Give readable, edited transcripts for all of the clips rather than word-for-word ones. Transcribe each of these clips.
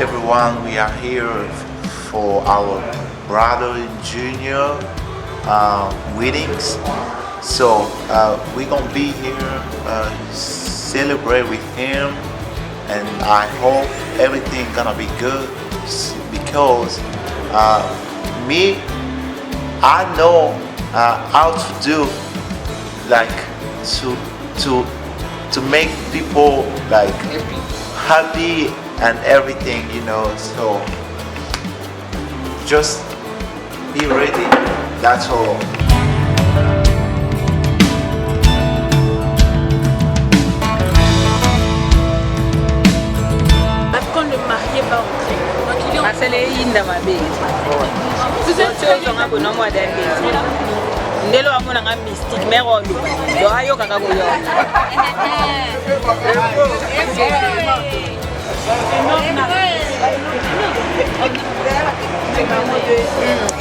everyone. We are here for our brother Junior weddings. So we're gonna be here celebrate with him, and I hope everything gonna be good because me, I know how to do like to make people like happy and everything, you know. So just be ready, that's all. Quand le marié va entrer, donc il est en Marcel est inda mabe. Vous êtes sur un bon mois d'année. Ndelo amona nga mystique merodo. Do ayo kaka koyo.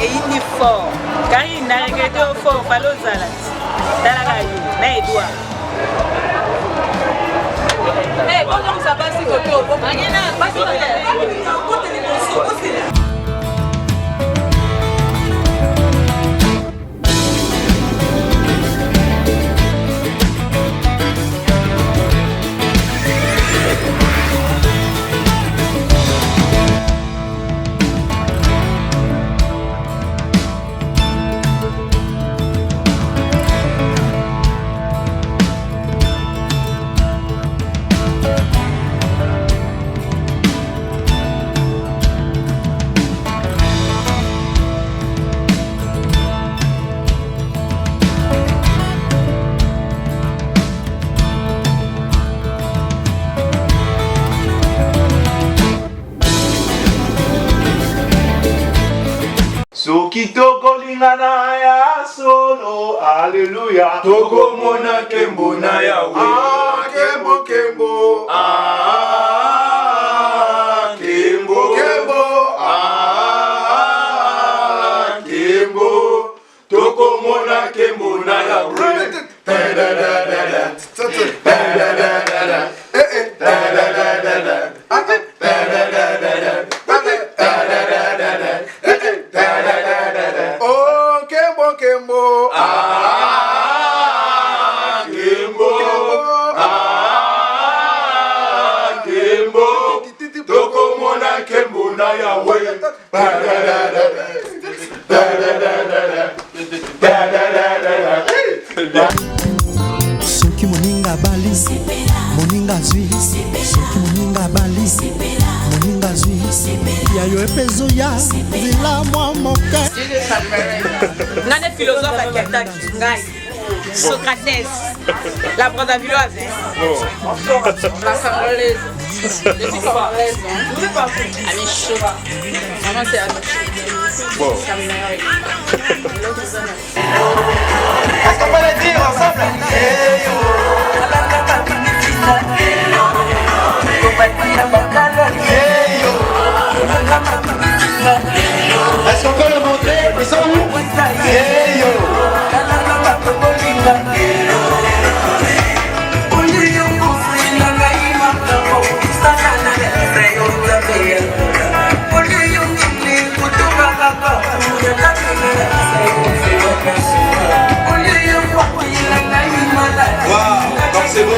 Et il est fort. Quand il n'a rien que fort, falo zala. Dala kayo, na edwa. hey, comment ça passe côté au bon? Soki tokolingana ya solo, alléluia. Tokomona kembo na Yahweh. Ah, kembo kembo. Ah, kembo Kembo. Ah, kembo. Tokomona kembo na Yahweh. Oh, kembo kembo. Ah, kembo. Ah, kembo. Tokomona kembo na Yahweh. Soki moninga bali, moninga zwi. Soki moninga bali, moninga zwi. Ya yo epezo ya zila mwa moke. Ngane philosophe à Kentucky, ngai. Socrates, la Brazzaville. La Congolaise. Je suis congolaise. Ami chaud. Maman c'est ami chaud. Bon. Est-ce qu'on peut le dire ensemble? Est-ce qu'on peut le montrer? Ils sont où? Hey yo! Wow, donc c'est beau.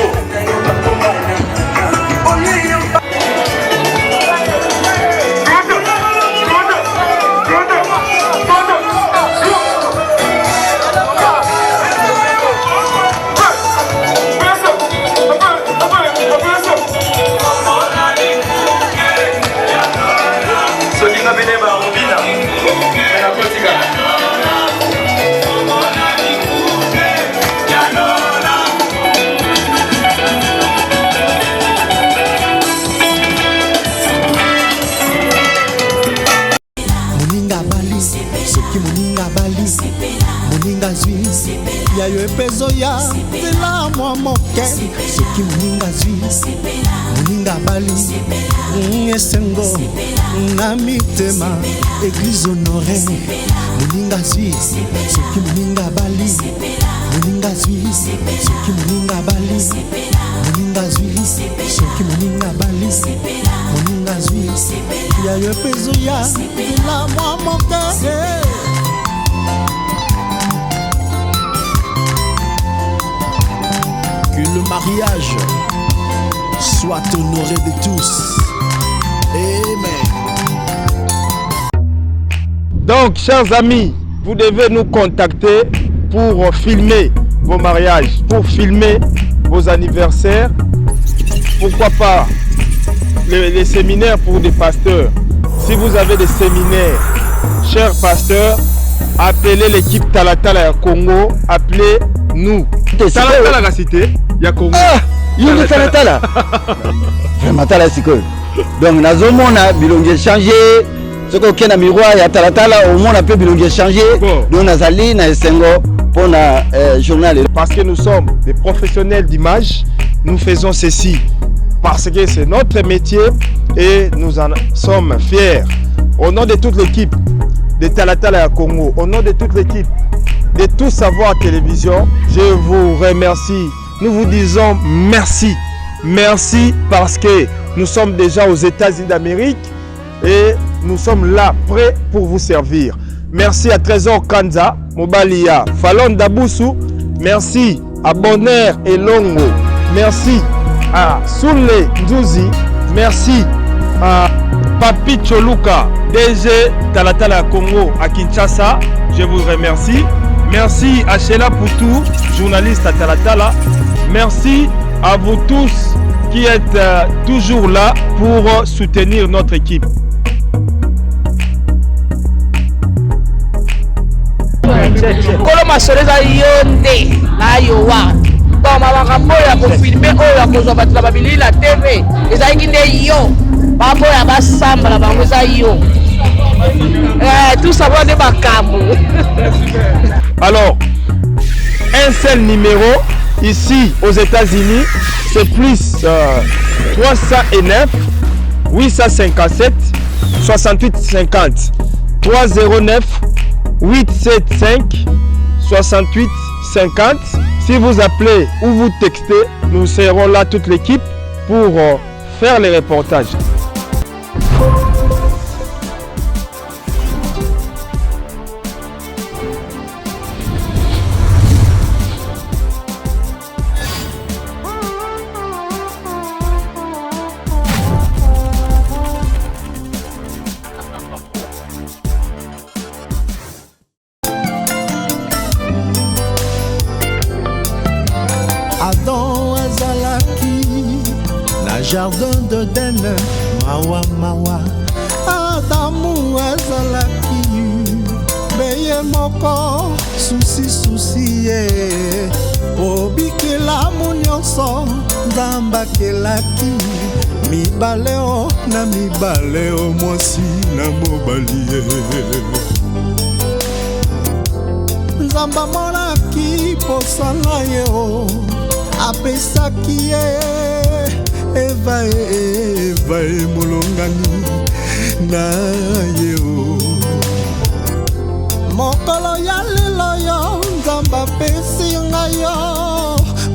moninga zwi ya yo epezo ya zela mwa moke soki moninga zwi moninga bali esengo na mitema église honoré moninga zwi soki moninga bali moninga zwi soki moninga bali moninga zwi soki moninga bali moninga zwi ya yo pezo ya nzela mwa moke. Que le mariage soit honoré de tous. Amen. Donc, chers amis, vous devez nous contacter pour filmer vos mariages, pour filmer vos anniversaires. Pourquoi pas les séminaires pour des pasteurs. Si vous avez des séminaires, chers pasteurs, appelez l'équipe Talatala Congo, appelez-nous. Talatala la cité, il y a Congo. Ah, il y a Talatala. Vraiment Talatala siko. Donc nazomona bilongi changer. Ce qu'on a miroir, il y a Talatala, au moins on a pu bilongi changer. Donc nazali na esengo pour na journal. Parce que nous sommes des professionnels d'image, nous faisons ceci. Parce que c'est notre métier et nous en sommes fiers. Au nom de toute l'équipe de Talatala Congo, au nom de toute l'équipe de Tout Savoir Télévision, je vous remercie. Nous vous disons merci. Merci parce que nous sommes déjà aux États-Unis d'Amérique et nous sommes là, prêts pour vous servir. Merci à Trésor Kanza, Mobalia, Falon Daboussou. Merci à Bonner et Longo. Merci à Soule Nzouzi. Merci à Papi Choluka, DG Talatala Congo à Kinshasa. Je vous remercie. Merci à Sheila Poutou, journaliste à Talatala. Merci à vous tous qui êtes toujours là pour soutenir notre équipe. Kolo masoleza yonde na yowa. Donc makambo ya kofilme oyo ya kozwa bato na babili la TV ezalaki nde yo babo ya basamba na bango eza yo. Tout savoir de makambo. Alors, un seul numéro ici aux États-Unis, c'est plus 309 857 68 50 309 875 68 50. Si vous appelez ou vous textez, nous serons là toute l'équipe pour faire les reportages. Adam azalaki na jardin d'Eden, mawa mawa. Adamu azalaki beye moko susi susi ye. Obikelamu nyonso Nzambe akelaki mibaleo na mibaleo mwasi na mobali ye. Nzambe amonaki posa na ye o apesaki ye Eva e molongani na ye o. Mokolo ya lelo yo Nzambe apesi ngai yo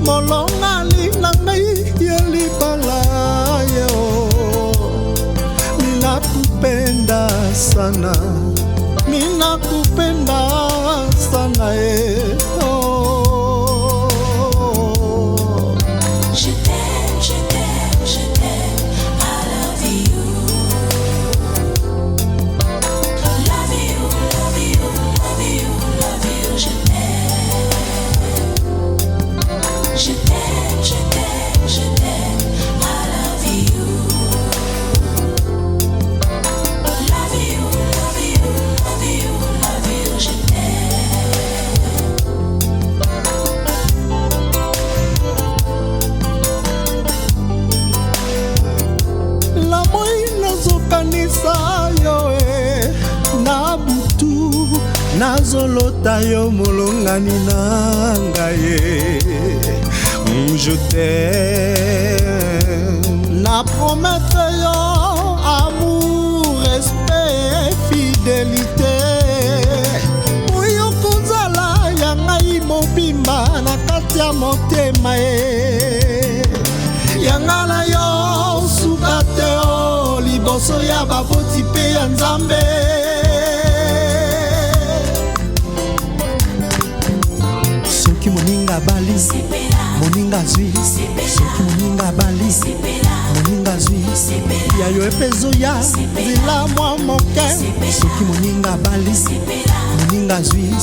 molongani na ngai ya libala ye o. Ninakupenda sana, ninakupenda sana e oh. Je t'aime, je t'aime, je t'aime, I love you. Love you, love you, love you, love you, je t'aime. Je t'aime, je t'aime, je t'aime, I love you. Love you, love you, love you, love you, je La moi nazokanisa yo e na butu nazolota yo molongani na ngai. Je t'aime, na promettre yo amour, respect, fidélité. Oyo kozala ya ngai mobimba na kati ya motema e. Yangala yo suka te o libo liboso ya baboti mpe ya nzambe. Soki moninga bali moninga zwi, soki moninga bali moninga zwi, yayo epezo ya nzela mwa moke. Soki moninga bali moninga zwi,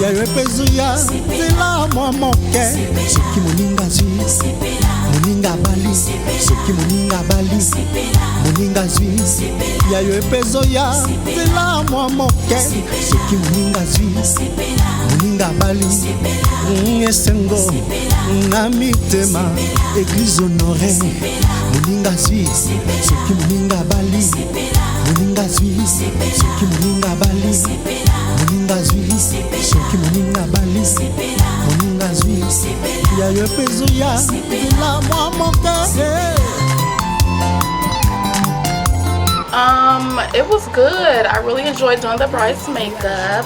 yayo epezo ya nzela mwa moke. Soki moninga zwi moninga bali, soki moninga bali moninga zwi, yayo epezo ya nzela mwa moke. Soki moninga zwi moninga bali esengo na mitema église honoré moninga zwi, soki moninga bali moninga zwi, soki moninga bali moninga zwi, soki moninga bali moninga zwi, yayo epezo ya nzela mwa moke. It was good. I really enjoyed doing the bride's makeup.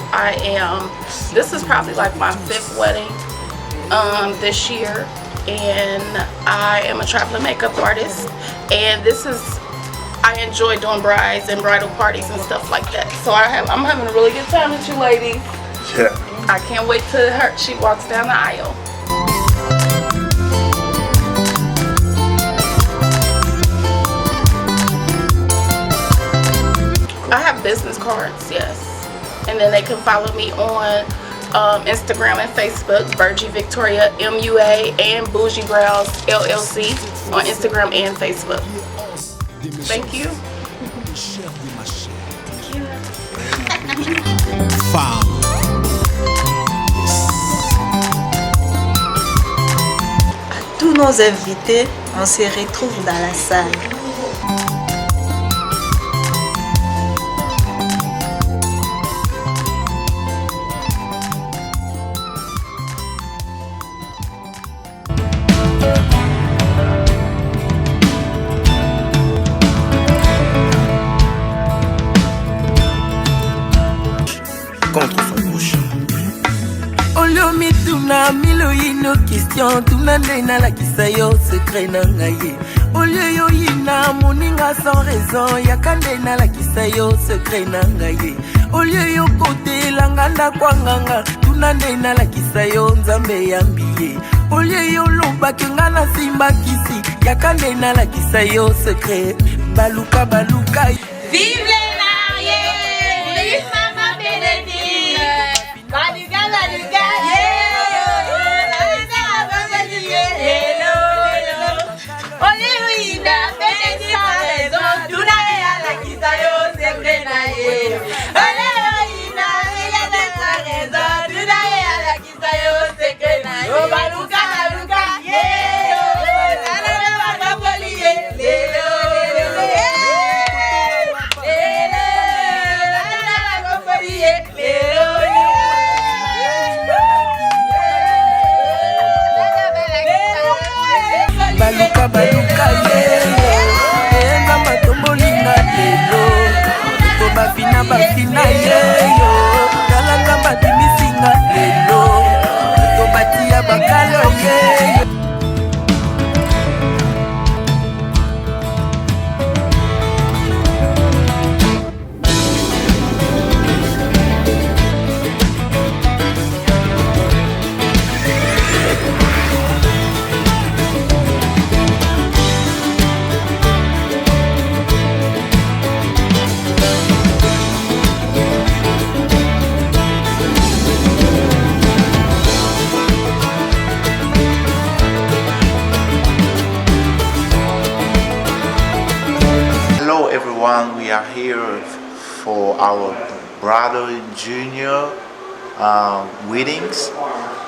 This is probably like my 5th wedding this year, and I am a traveling makeup artist, and I enjoy doing brides and bridal parties and stuff like that. So I'm having a really good time with you ladies. Yeah. I can't wait till she walks down the aisle. I have business cards, yes. And then they can follow me on Instagram and Facebook, Virgie Victoria MUA and Bougie Brows LLC on Instagram and Facebook. Thank you. À tous nos invités, on se retrouve dans la salle. Contre son prochain. Oliomi tuna miloino question tuna ndena la kisayo secret na ngaye. Olio yo yina moninga sans raison yakandena la kisayo secret na ngaye. Olio yo kote langanda kwanganga tuna ndena la kisayo nzambe yambiye. Olio yo loba kengana simba kisi yakandena la kisayo secret baluka baluka. Vive les mariés, vive Maman Bénédicte. Baluga, baluga, baluka baluka yenga matombolinga lelo to bafina yeyo talanga badimisinga lelo to batia bakalo yeyo. Hello everyone, we are here for our brother junior weddings.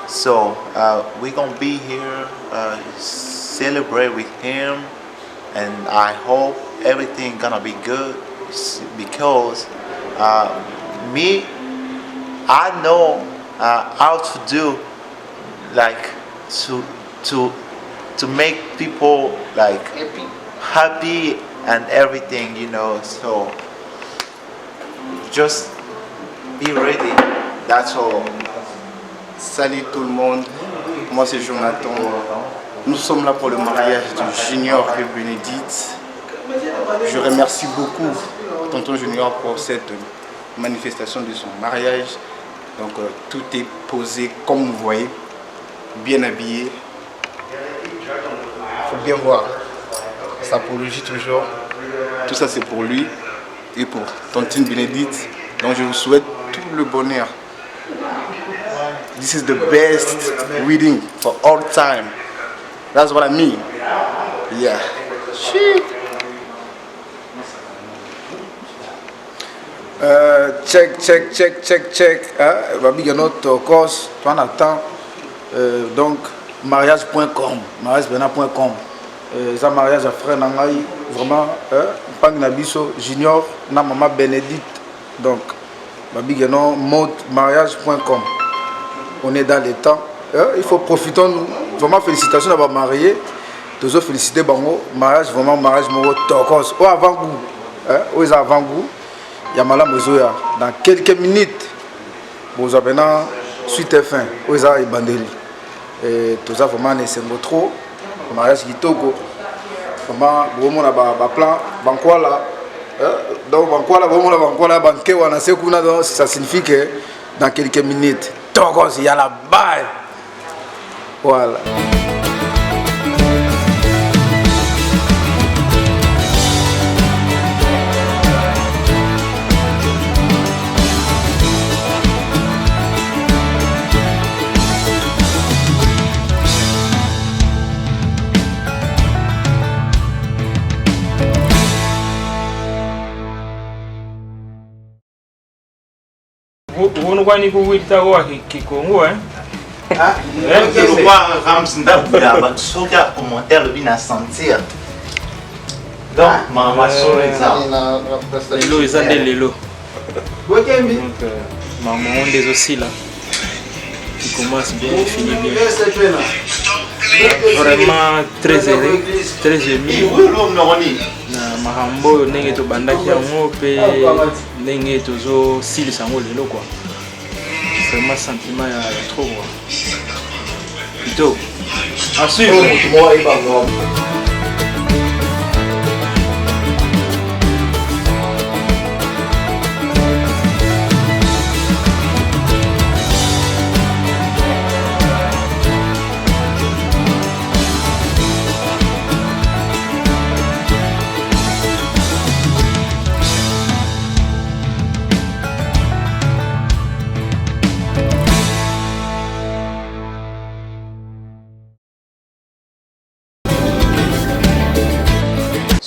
So we're gonna be here celebrate with him, and I hope everything gonna be good because I know how to do like to make people like happy and everything, you know. So just be ready. That's all. Salut tout le monde, moi c'est Jonathan. Nous sommes là pour le mariage de Junior et Bénédicte. Je remercie beaucoup Tonton Junior pour cette manifestation de son mariage. Donc tout est posé comme vous voyez, bien habillé. Il faut bien voir sa apologie toujours. Tout ça c'est pour lui et pour Tontine Bénédicte. Donc je vous souhaite tout le bonheur. This is the best wedding for all time. That's what I mean. Yeah. Shit. Check. Babi notre course, tu en attends. Donc, mariage.com, mariagebena.com. Ça mariage à frère Nangaï, vraiment, Pang Nabiso, Junior, na maman Bénédicte. Donc, Babi Gano, mode mariage.com. On est dans les temps. Il faut profiter. Vraiment, félicitations d'avoir marié. Toujours féliciter Bango. Mariage, vraiment, mariage, mon tokos. Oh, avant-goût. Oh, ils avant-goût. Il y a Malam Ozoya. Dans quelques minutes, vous avez maintenant suite F1. Oh, ils ont bandeli. Et tout ça, vraiment, c'est trop. Mariage qui togo. Vraiment, vraiment, on a un plan. Bankwala. Donc, Bankwala, Bankewana, ça signifie que dans quelques minutes, il y a la balle. Voilà. Vous voyez que vous êtes à Kikongo, hein? Je vois Ramsnda, il y a un commentaire, le bien à sentir. Donc, ma soeur est là. Lelo, ils ont des lelo. Donc, maman, on des aussi là. Qui commence bien et finit bien. Vraiment très heureux, très ému. Mahambo, nenge to bandaki yango pe nenge tozo silisa yango lelo quoi. Vraiment sentiment ya trop quoi. Plutôt. À suivre.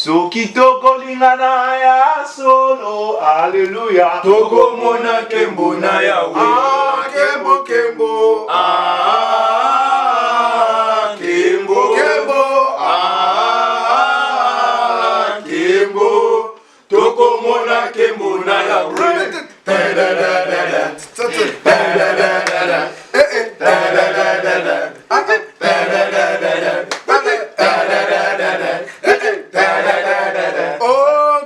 Soki tokolingana ya solo, alléluia. Toko mona kembo na yawe. Ah, kembo. Ah, kembo. Ah, kembo. Toko mona kembo na yawe. Oh,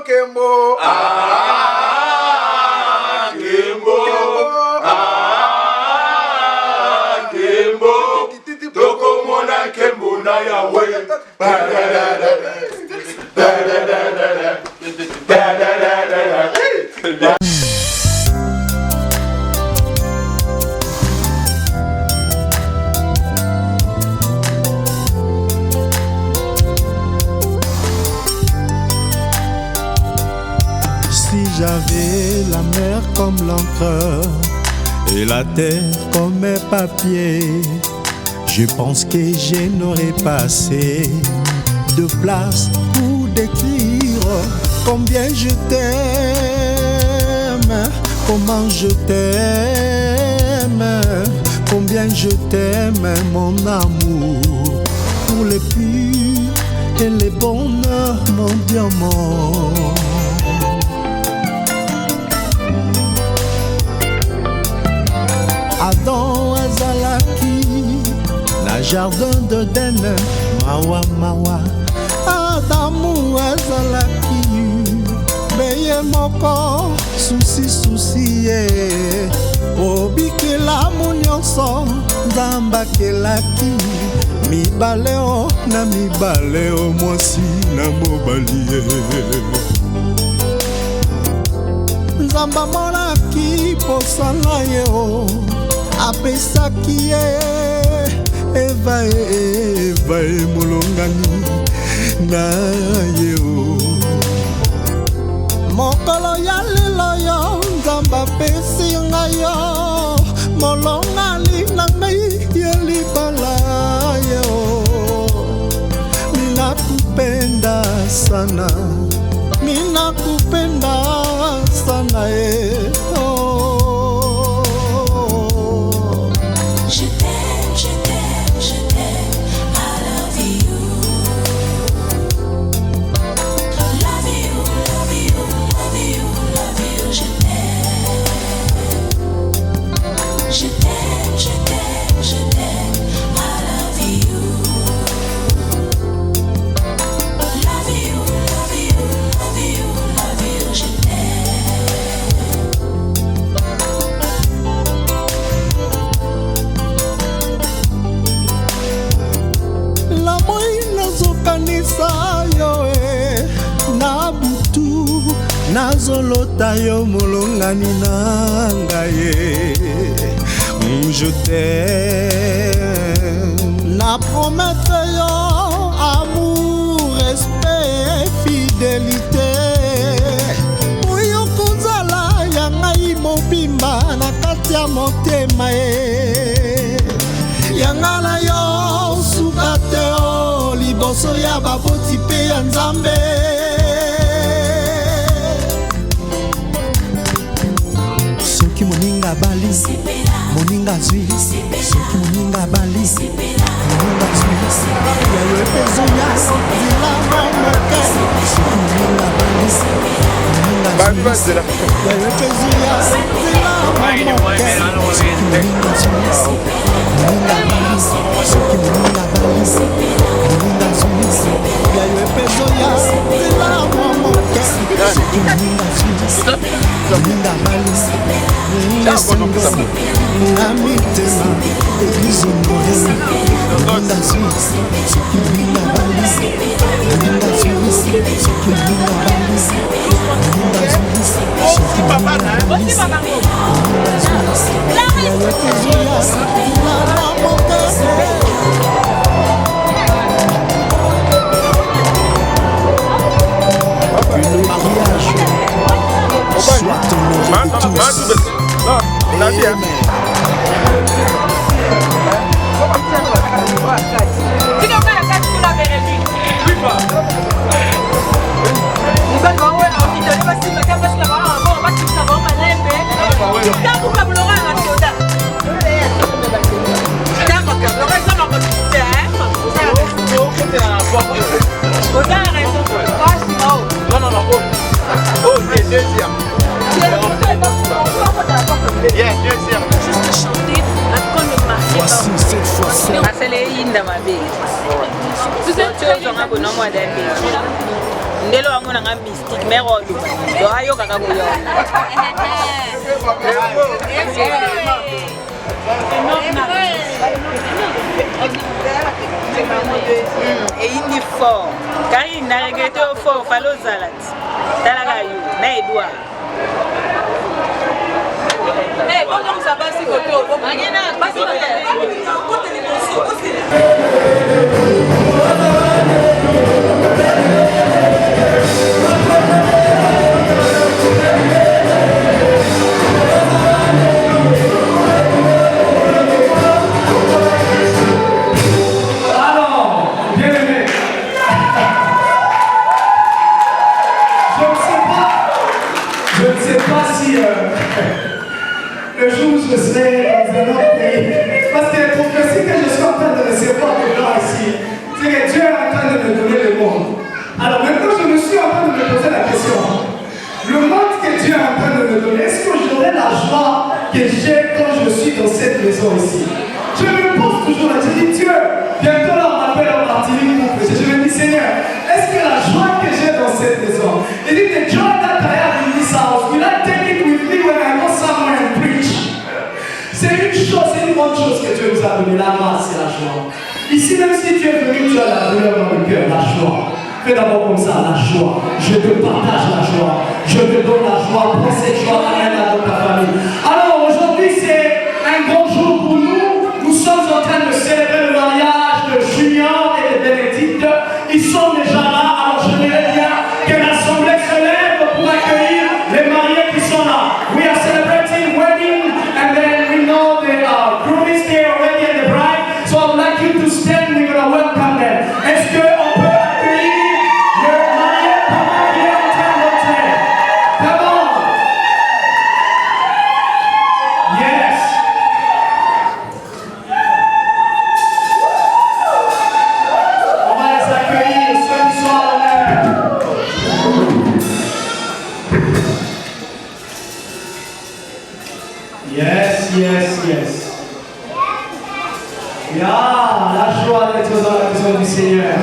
Kembo. Ah, Kembo. Ah, Kembo. Toko mona kembo na yawe. Si j'avais la mer comme l'encre et la terre comme mes papiers, je pense que je n'aurais pas assez de place pour décrire combien je t'aime, comment je t'aime, combien je t'aime, mon amour, pour les purs et les bonheurs, mon diamant. Adam azalaki na jardin d'Eden, mawa Adamu azalaki beye moko susi ye obikela mu nyonso nzamba kelaki mibaleo na mibaleo mwasi na mobali ye nzamba monaki posanga ye o apesaki ye eva e molongani na ye o mokolo ya lelo yo nzamba pesi ngai yo molongali na ngai ya libala yo ninakupenda sana ninakupenda sana Je t'aime, je t'aime, je t'aime, I love you. Love you, love you, love you, love you, je t'aime. Je t'aime, je t'aime, je t'aime, I love you. Love you, love you, love you, love you, je la moi nazokanisa yo na butu nazolota yo molongani na ngai je t'aime na promettre yo amour respect fidélité oyo kozala ya ngai mobimba na kati ya motema yanga na yo suka te o liboso ya baboti mpe ya nzambe soki moninga bali moninga zwi soki moninga bali moninga zwi yayo epezoya zila momoke soki moninga bali moninga zwi yayo epezoya zila momoke soki moninga zwi moninga bali soki moninga bali moninga zwi yayo epezoya zila momoke soki moninga zwi moninga bali Nesengo, na mitema, eglize morena Moninga Suisse, soki moninga balise Moninga Suisse, soki moninga balise Moninga Suisse, soki moninga balise Moninga Suisse, yayo tezoya, la mamokese Que le mariage soit honoré de tous. Amen. Voici cette fois-ci. ndelo wangu nanga mystique mero do ayo kaka boyo et indi fort car il n'a regretté au fort falo zalat talaga yo na edouard eh comment ça passe côté au magena passe côté le jour où je serai dans un autre pays, parce que les professeurs mais la grâce, c'est la joie. Ici, même si tu es venu, tu as la douleur dans le cœur, la joie. Fais d'abord comme ça, la joie. Je te partage la joie. Je te donne la joie. Prends cette joie, amène-la dans ta famille. Alors, aujourd'hui, c'est un grand jour pour nous. Nous sommes en train de célébrer le mariage de Junior et de Bénédicte. Ils sont déjà là. Alors, j'aimerais bien que l'assemblée se lève pour accueillir les mariés qui sont là. We are celebrating wedding and then we know the groom is here already and the bride. So I would like you to stand. We're going to welcome them. Est-ce qu'on peut accueillir le marié pendant qu'il est en train d'entrer? Come on. Yes. On va les accueillir, ceux qui sont à l'honneur. Yes, yes, yes. Yeah, la joie d'être dans la maison du Seigneur.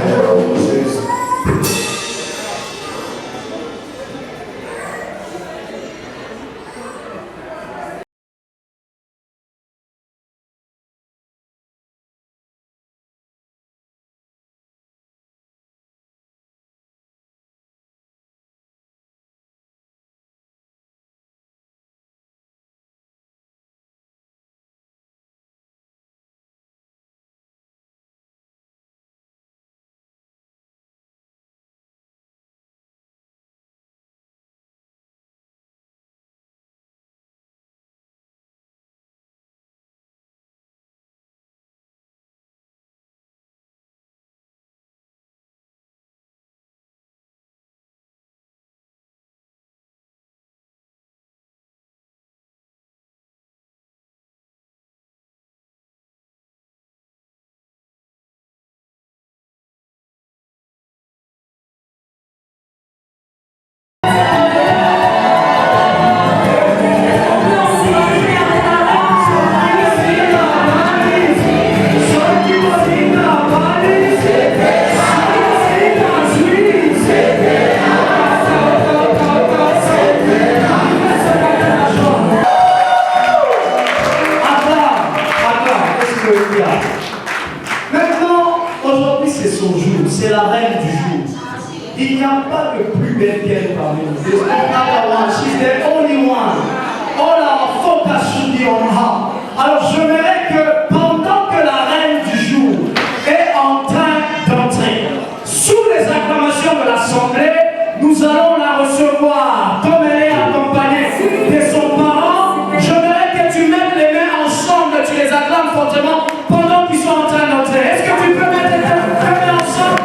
Maintenant, aujourd'hui c'est son jour, c'est la reine du jour. Il n'y a pas de plus belle qu'elle parmi nous. There's another one, she's the only one. All our focus should be on her. Alors j'aimerais que pendant que la reine du jour est en train d'entrer, sous les acclamations de l'Assemblée, nous allons la recevoir comme elle est accompagnée de son parent. J'aimerais que tu mettes les mains ensemble, tu les acclames fortement pendant qu'ils sont en train d'entrer. Est-ce que tu peux mettre tes mains ensemble?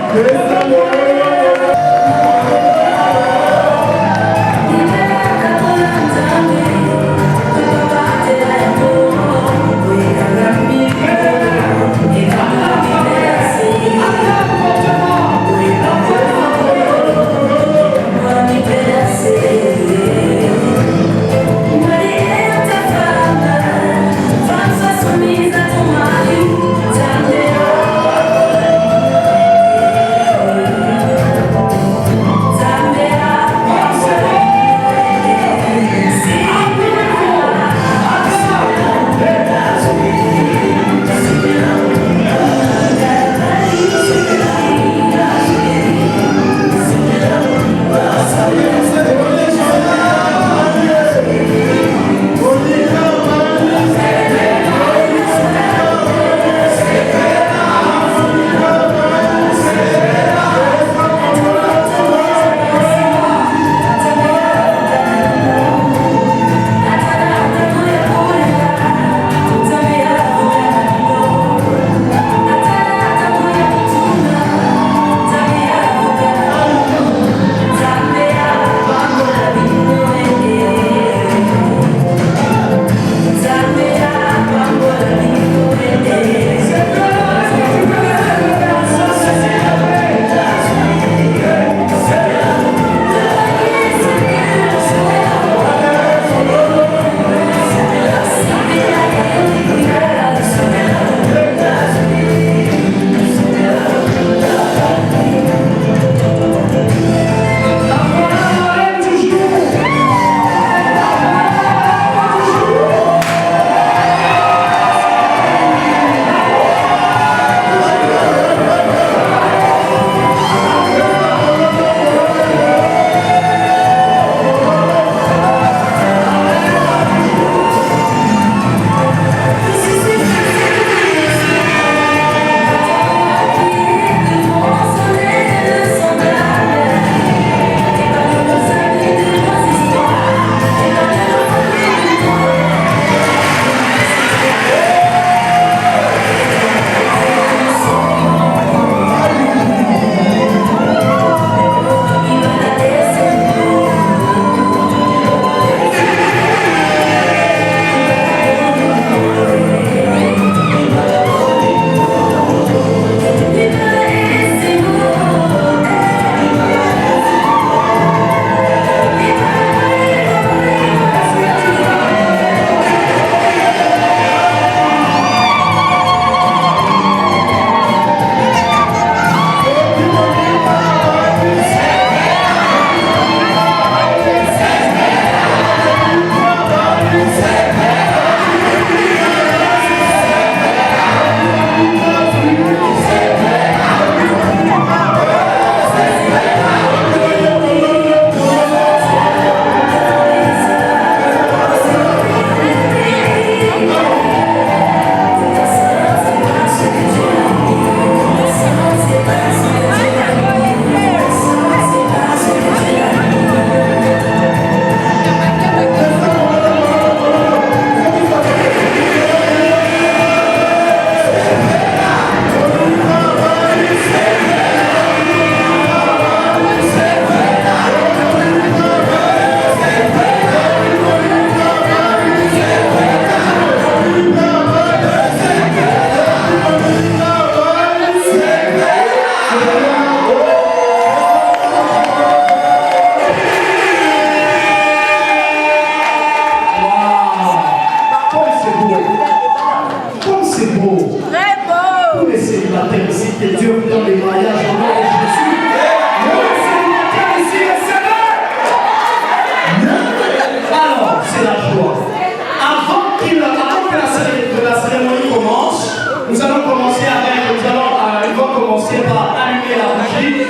commencer par allumer la bougie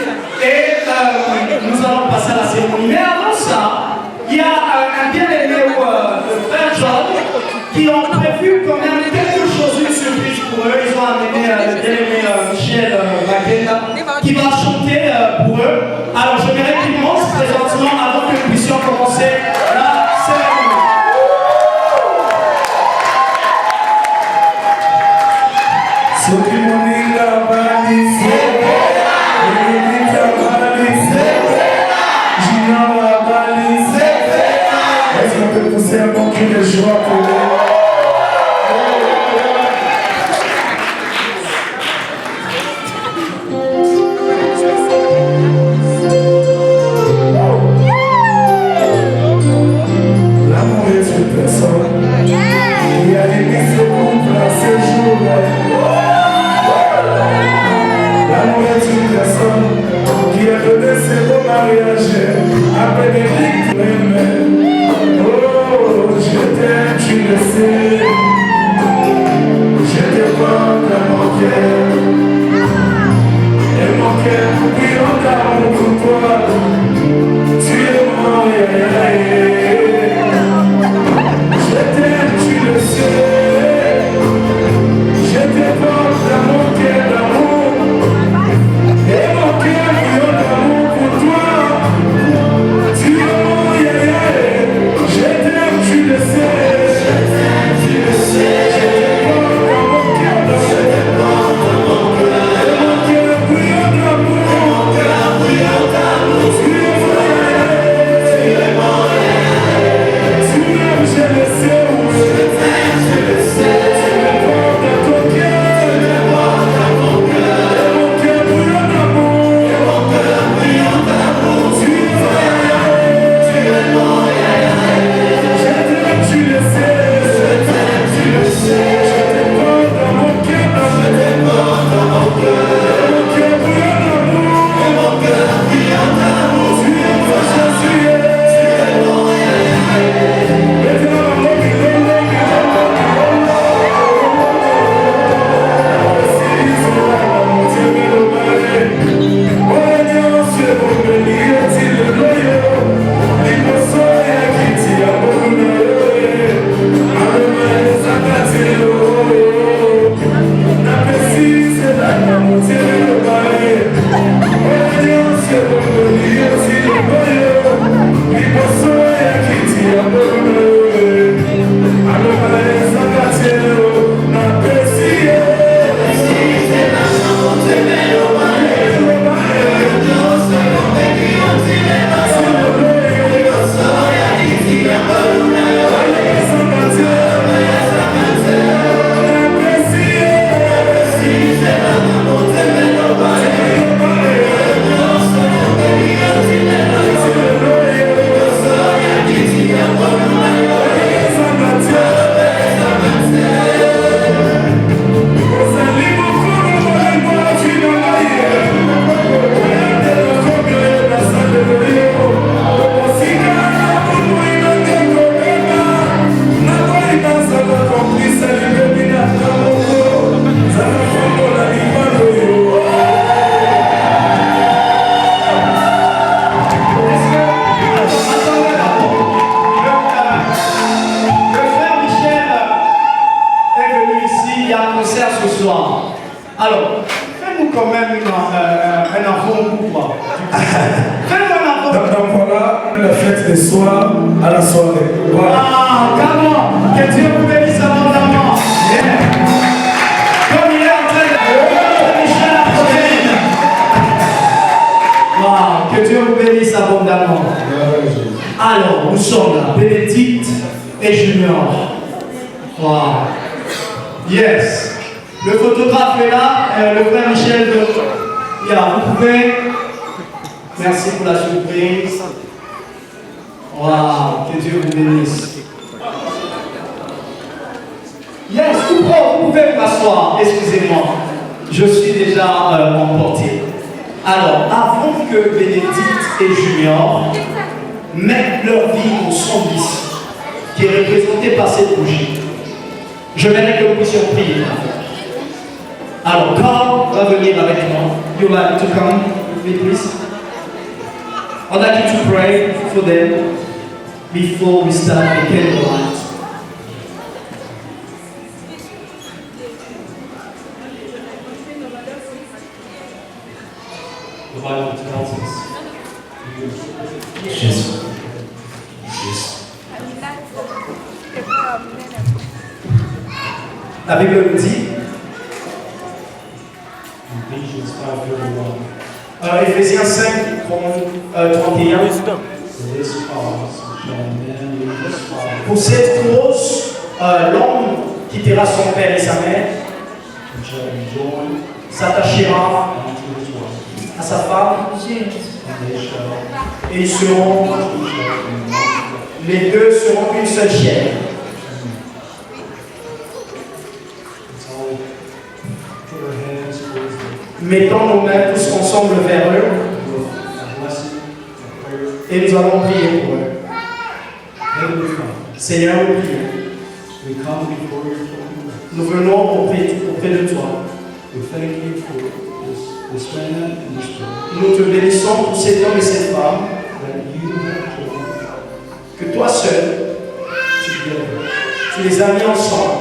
et nous allons passer à la cérémonie. Mais avant ça, il y a un bien-aimé de frère John qui ont prévu quand même quelque chose, une surprise pour eux. Ils ont amené le bien-aimé Michel Maguena qui va chanter pour eux. Alors j'aimerais qu'il monte présentement avant que nous puissions commencer la cérémonie. Soki moninga bali sepela, moninga bali sepela, Gina bali sepela. Est-ce qu'on peut pousser un bon cri de joie pour eux? L'amour est une personne qui a aimé ce couple à ce jour-là. L'amour est une personne qui a donné ses beaux mariages à Bénédicte. Oh, je t'aime, tu le sais. Je te porte à mon cœur. Et mon cœur brûlant d'amour pour toi. Tu es mon yaya. Je t'aime, tu le sais. Je te porte à mon cœur d'amour. Et mon cœur brûlant d'amour pour toi. Tu es mon yaya. Je t'aime, tu le sais. Je t'aime, tu le sais. Je te porte à mon cœur d'amour. Et mon cœur brûlant d'amour. Mon cœur brûlant d'amour. Tu es mon yaya. Tu es mon yaya. Tu m'aimes, je le sais. Je t'aime, je le sais. Tu me portes à ton cœur. Tu me portes à mon cœur. Et mon cœur brûlant d'amour. Et mon cœur brûlant d'amour. Tu es mon yaya. Tu es mon yaya. Je t'aime, tu le sais. Je t'aime, tu le sais. Je te porte à mon cœur. Je te porte à mon cœur. Et mon cœur brûlant d'amour. Et mon cœur brûlant d'amour. Tu es mon Jésus. Tu es mon yaya. Maintenant, mon Alors, fais-nous quand même un enfant ou quoi? Fais-nous un enfant. Donc voilà la fête des soirs à la soirée. Voilà. Ah, comment? Que Dieu vous bénisse abondamment. Comme il est en train de Michel Aprodine. Wow, que Dieu vous bénisse abondamment. Alors, nous sommes là, Bénédicte et Junior. Wow. Yes. Le photographe est là, le frère Michel de... vous pouvez... Merci pour la surprise. Waouh, que Dieu vous bénisse. Yes, tout bon, vous pouvez vous asseoir, excusez-moi. Je suis déjà emporté. Alors, avant que Bénédicte et Junior mettent leur vie au service, qui est représenté par cette bougie, je voudrais que nous puissions prier. Alors, Carl va venir avec moi. you'd like to come with me, please? I'd like you to pray for them before we start the candlelight. The Bible tells us. Yes. Yes. La Bible nous dit, Éphésiens 5, 31, pour cette cause, l'homme quittera son père et sa mère, s'attachera à sa femme, et ils seront, les deux seront une seule chair. Mettons nos mains tous ensemble vers eux et nous allons prier pour eux. Seigneur, nous prions. Nous venons auprès de toi. Nous te bénissons pour cet homme et cette femme que toi seul, tu les as mis ensemble.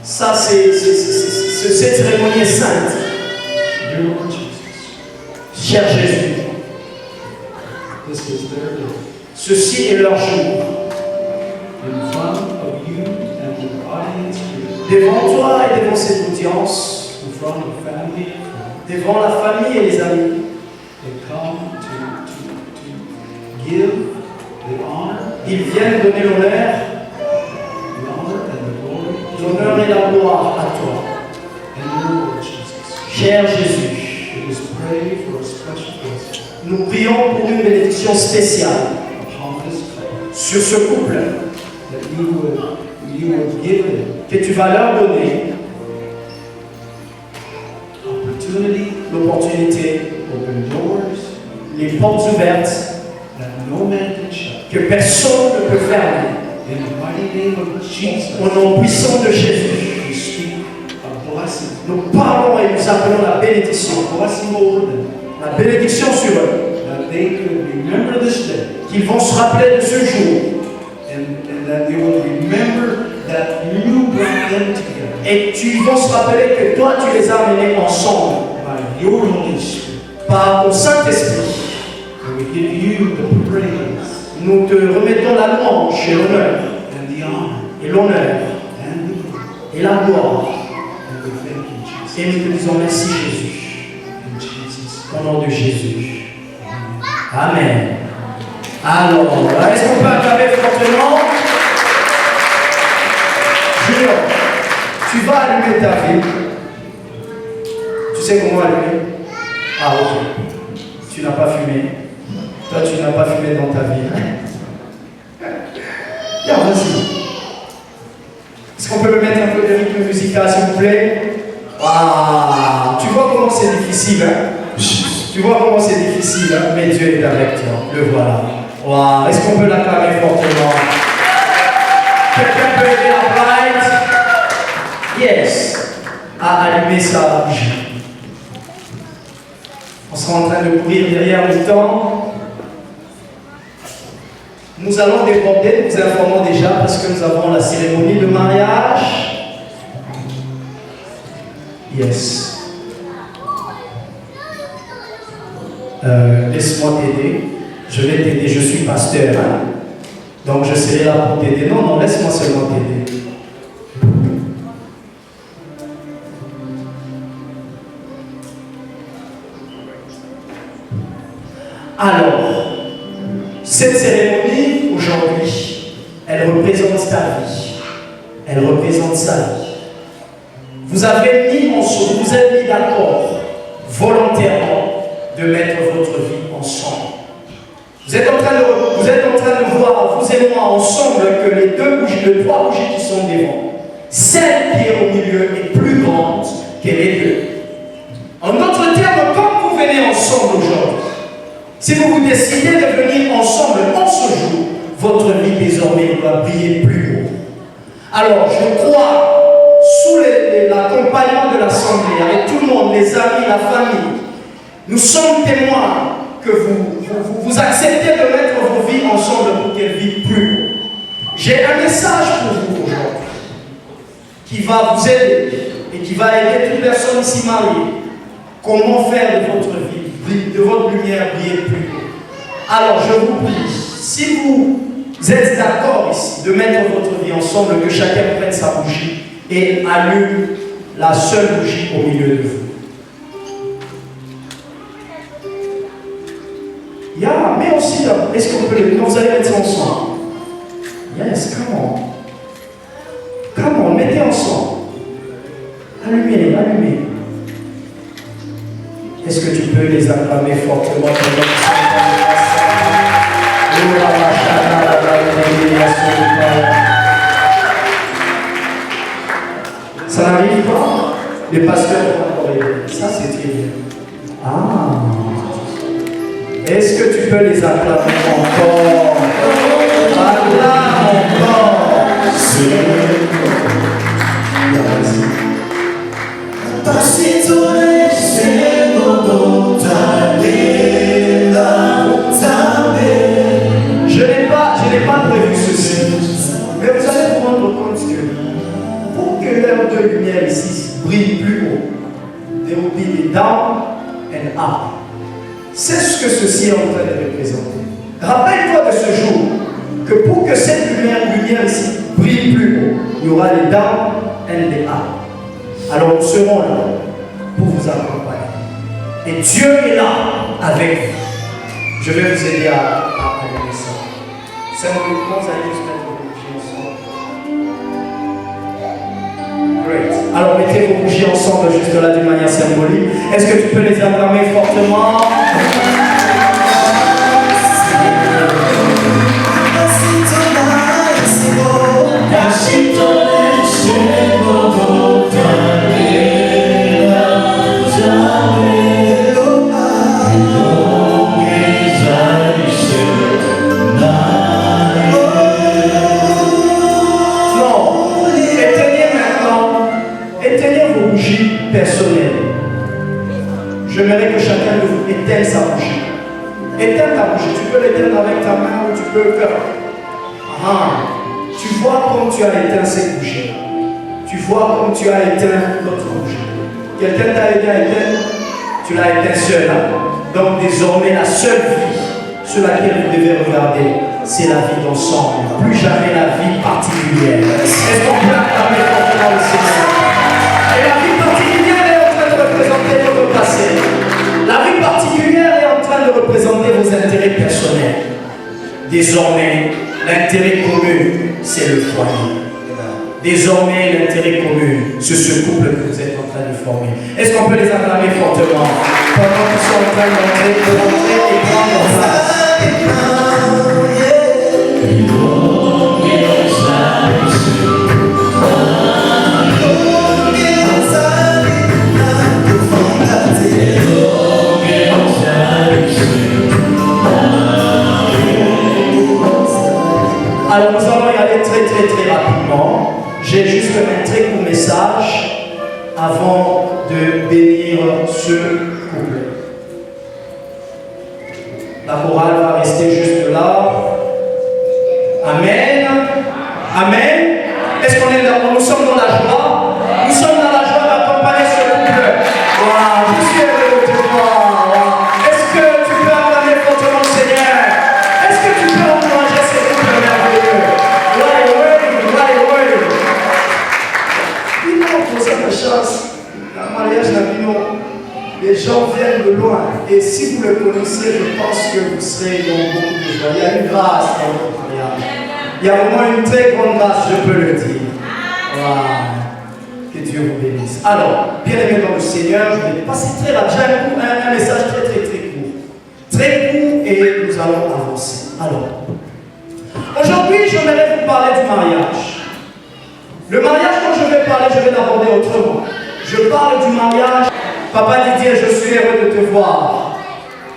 Ça, cette cérémonie est sainte. Cher Jésus, ceci est leur jour. Devant toi et devant cette audience, devant la famille et les amis, ils viennent donner l'honneur et la gloire à toi. Cher Jésus, nous prions pour une bénédiction spéciale sur ce couple que tu vas leur donner l'opportunité, les portes ouvertes que personne ne peut fermer. Au nom puissant de Jésus, nous parlons et nous appelons la bénédiction. La bénédiction sur eux. Qu'ils vont se rappeler de ce jour. Et tu vont se rappeler que toi tu les as menés ensemble par ton Saint-Esprit. Nous te remettons la louange et l'honneur et la gloire. Et nous te disons merci Jésus. Au nom de Jésus. Amen. Alors, est-ce qu'on peut acclamer fortement? Junior, tu vas allumer ta vie. Tu sais comment allumer? Ah ok. Tu n'as pas fumé. Toi, tu n'as pas fumé dans ta vie. Bien, vas-y. Est-ce qu'on peut me mettre un peu de rythme musical, s'il vous plaît? Ah, tu vois comment c'est difficile, hein? Tu vois comment c'est difficile, hein? Mais Dieu est avec toi. Le voilà. Wow. Est-ce qu'on peut l'acclamer fortement? Quelqu'un peut aider la bride? Yes. À allumer sa bougie. On sera en train de courir derrière le temps. Nous allons déborder, nous informons déjà parce que nous avons la cérémonie de mariage. Yes. Laisse-moi t'aider. Je vais t'aider, je suis pasteur. Hein? Donc je serai là pour t'aider. Non, non, laisse-moi seulement t'aider. Alors, cette cérémonie, aujourd'hui, elle représente ta vie. Elle représente sa vie. Vous avez mis ensemble, vous avez mis d'accord volontairement de mettre votre vie ensemble. Vous êtes en train de voir, vous et moi ensemble, que les trois bougies qui sont devant, celle qui est au milieu est plus grande que les deux. En d'autres termes, quand vous venez ensemble aujourd'hui, si vous décidez de venir ensemble en ce jour, votre vie désormais va briller plus haut. Alors, je crois, sous l'accompagnement de l'Assemblée, avec tout le monde les amis, la famille, nous sommes témoins que vous acceptez de mettre vos vies ensemble pour qu'elles vivent plus haut. J'ai un message pour vous aujourd'hui qui va vous aider et qui va aider toute personne ici mariée. Comment faire de votre vie, de votre lumière briller plus haut. Alors je vous prie, si vous êtes d'accord ici de mettre votre vie ensemble, que chacun prenne sa bougie et allume la seule bougie au milieu de vous. Mais aussi, est-ce qu'on peut le... Vous allez mettre ça ensemble. Yes, come on. Come on, mettez ensemble. Allumez. Est-ce que tu peux les acclamer fortement pour notre Ça n'arrive pas? Les pasteurs vont encore aider. Ça, c'est très bien. Est-ce que tu peux les acclamer encore? Acclame encore. Je n'ai pas prévu ceci, mais vous allez vous rendre compte que pour que l'heure de lumière ici brille plus haut, there will be down and up. C'est ce que ceci est en train de représenter. Rappelle-toi de ce jour que pour que cette lumière ici brille plus haut, il y aura les down and les up. Alors nous serons là pour vous accompagner. Et Dieu est là avec vous. Je vais vous aider à allumer ça. Symboliquement, vous allez juste mettre vos bougies ensemble. Great. Alors mettez vos bougies ensemble juste là d'une manière symbolique. Est-ce que tu peux les acclamer fortement? Personnel. J'aimerais que chacun de vous éteigne sa bougie. Éteins ta bougie. Tu peux l'éteindre avec ta main ou tu peux le faire. Tu vois comme tu as éteint cette bougie. Tu vois comme tu as éteint l'autre bougie. Quelqu'un t'a aidé à éteindre. Tu l'as éteint seul. Donc désormais la seule vie sur laquelle vous devez regarder, c'est la vie d'ensemble. Plus jamais la vie particulière. Est-ce qu'on peut acclamer fortement le Seigneur? Et la vie particulière est en train de représenter votre passé. La vie particulière est en train de représenter vos intérêts personnels. Désormais, l'intérêt commun, c'est le foyer. Désormais, l'intérêt commun, c'est ce couple que vous êtes en train de former. Est-ce qu'on peut les acclamer fortement pendant qu'ils sont en train d'entrer et prendre leur place? Alors nous allons y aller très rapidement. J'ai juste un très court message avant de bénir ce couple. La chorale va rester juste là. Amen. Amen. Est-ce qu'on est là? Nous sommes dans la joie. Nous sommes dans la joie d'accompagner ce couple. Wow, je suis heureux de te voir. Wow. Est-ce que tu peux acclamer fortement le Seigneur? Est-ce que tu peux encourager ce couple merveilleux? Il faut poser la chance. Le mariage d'Avignon, les gens viennent de loin. Et si vous le connaissez, je pense que vous serez dans beaucoup de joie. Il y a une grâce dans votre mariage. Il y a vraiment une très grande grâce, je peux le dire. Wow. Que Dieu vous bénisse. Alors, bien aimé dans le Seigneur, je vais passer très rapidement un message très court. Très court et nous allons avancer. Alors, aujourd'hui, je voudrais vous parler du mariage. Le mariage, quand je vais parler, je vais l'aborder autrement. Je parle du mariage. Papa Didier, je suis heureux de te voir.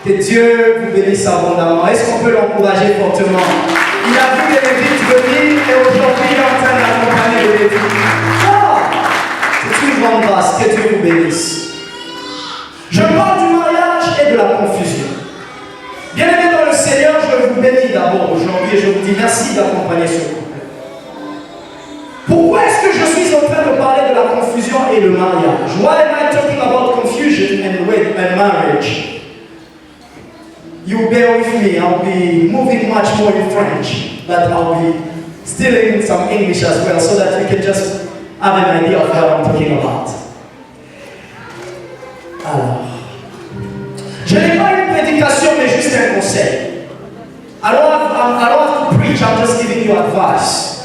Que Dieu vous bénisse abondamment. Est-ce qu'on peut l'encourager fortement? Il a vu les Lévites venir et aujourd'hui il est en train d'accompagner les Lévites. C'est une grande grâce. Que Dieu vous bénisse. Je parle du mariage et de la confusion. Bien-aimés dans le Seigneur, je vous bénis d'abord aujourd'hui et je vous dis merci d'accompagner ce couple. Pourquoi est-ce que je suis en train de parler de la confusion et le mariage? Why am I talking about confusion and marriage? You bear with me, I'll be moving much more in French, but I'll be stealing some English as well so that you can just have an idea of what I'm talking about. Alors, je n'ai pas une prédication mais juste un conseil. I don't have to preach, I'm just giving you advice.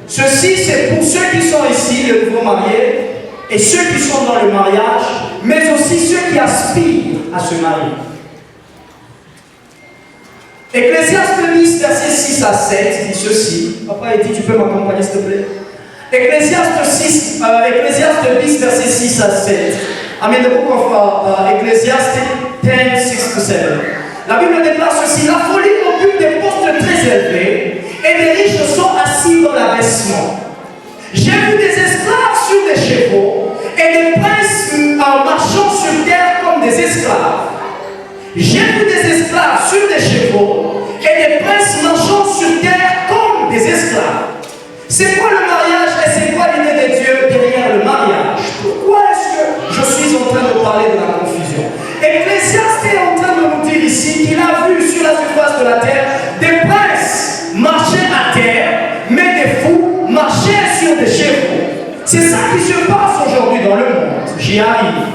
Ceci, c'est pour ceux qui sont ici, les nouveaux mariés, et ceux qui sont dans le mariage, mais aussi ceux qui aspirent à se marier. Ecclésiaste 10, verset 6 à 7, dit ceci. Papa, il dit, tu peux m'accompagner, s'il te plaît? Ecclésiaste 10, verset 6 à 7. I mean, the book of Ecclesiastes 10, 6 to 7. La Bible déclare ceci: la folie occupe des postes très élevés et les riches sont assis dans l'abaissement. J'ai vu des esclaves sur des chevaux et des princes marchant sur terre comme des esclaves. J'ai vu des esclaves sur des chevaux et des princes marchant sur terre comme des esclaves. C'est quoi le mariage et c'est quoi l'idée de Dieu derrière le mariage? Pourquoi est-ce que je suis en train de parler de la confusion? Ecclésiaste est en train de nous dire ici qu'il a vu sur la surface de la terre des princes marcher à terre, mais des fous marcher sur des chevaux. C'est ça qui se passe aujourd'hui dans le monde. J'y arrive.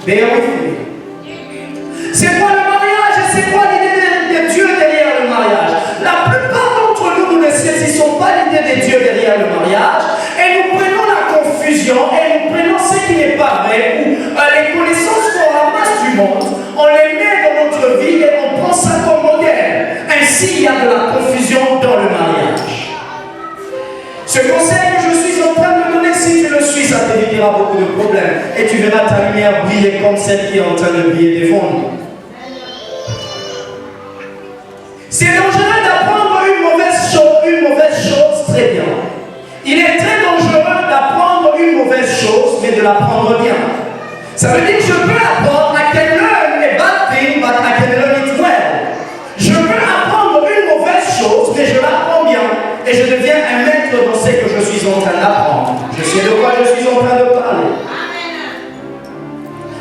Bear with me. C'est quoi le mariage et c'est quoi l'idée de Dieu derrière le mariage? La plupart d'entre nous, nous ne saisissons pas l'idée de Dieu derrière le mariage et nous prenons la confusion et nous prenons ce qui n'est pas vrai ou les connaissances qu'on ramasse du monde, on les met dans notre vie et on prend ça comme modèle. Ainsi, il y a de la confusion dans le mariage. Ce conseil que je suis en train de donner, si tu le suis, ça t'évitera beaucoup de problèmes et tu verras ta lumière briller comme celle qui est en train de briller devant nous. C'est dangereux d'apprendre une mauvaise chose très bien. Il est très dangereux d'apprendre une mauvaise chose, mais de l'apprendre bien. Ça veut dire que je peux apprendre, I can learn a bad thing, but I can learn it well. Je peux apprendre une mauvaise chose, mais je l'apprends bien. Et je deviens un maître dans ce que je suis en train d'apprendre. Je sais de quoi je suis en train de parler.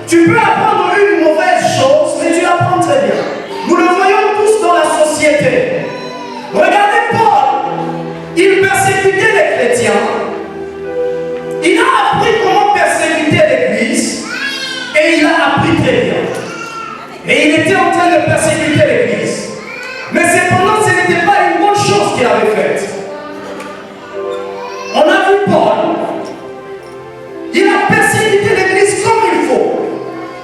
Tu peux apprendre une mauvaise chose, mais tu l'apprends très bien. Nous le voyons tous dans la société. Regardez Paul, il persécutait les chrétiens. Il a appris comment persécuter l'Église et il a appris très bien. Et il était en train de persécuter l'Église. Mais cependant, ce n'était pas une bonne chose qu'il avait faite. On a vu Paul, il a persécuté l'Église comme il faut.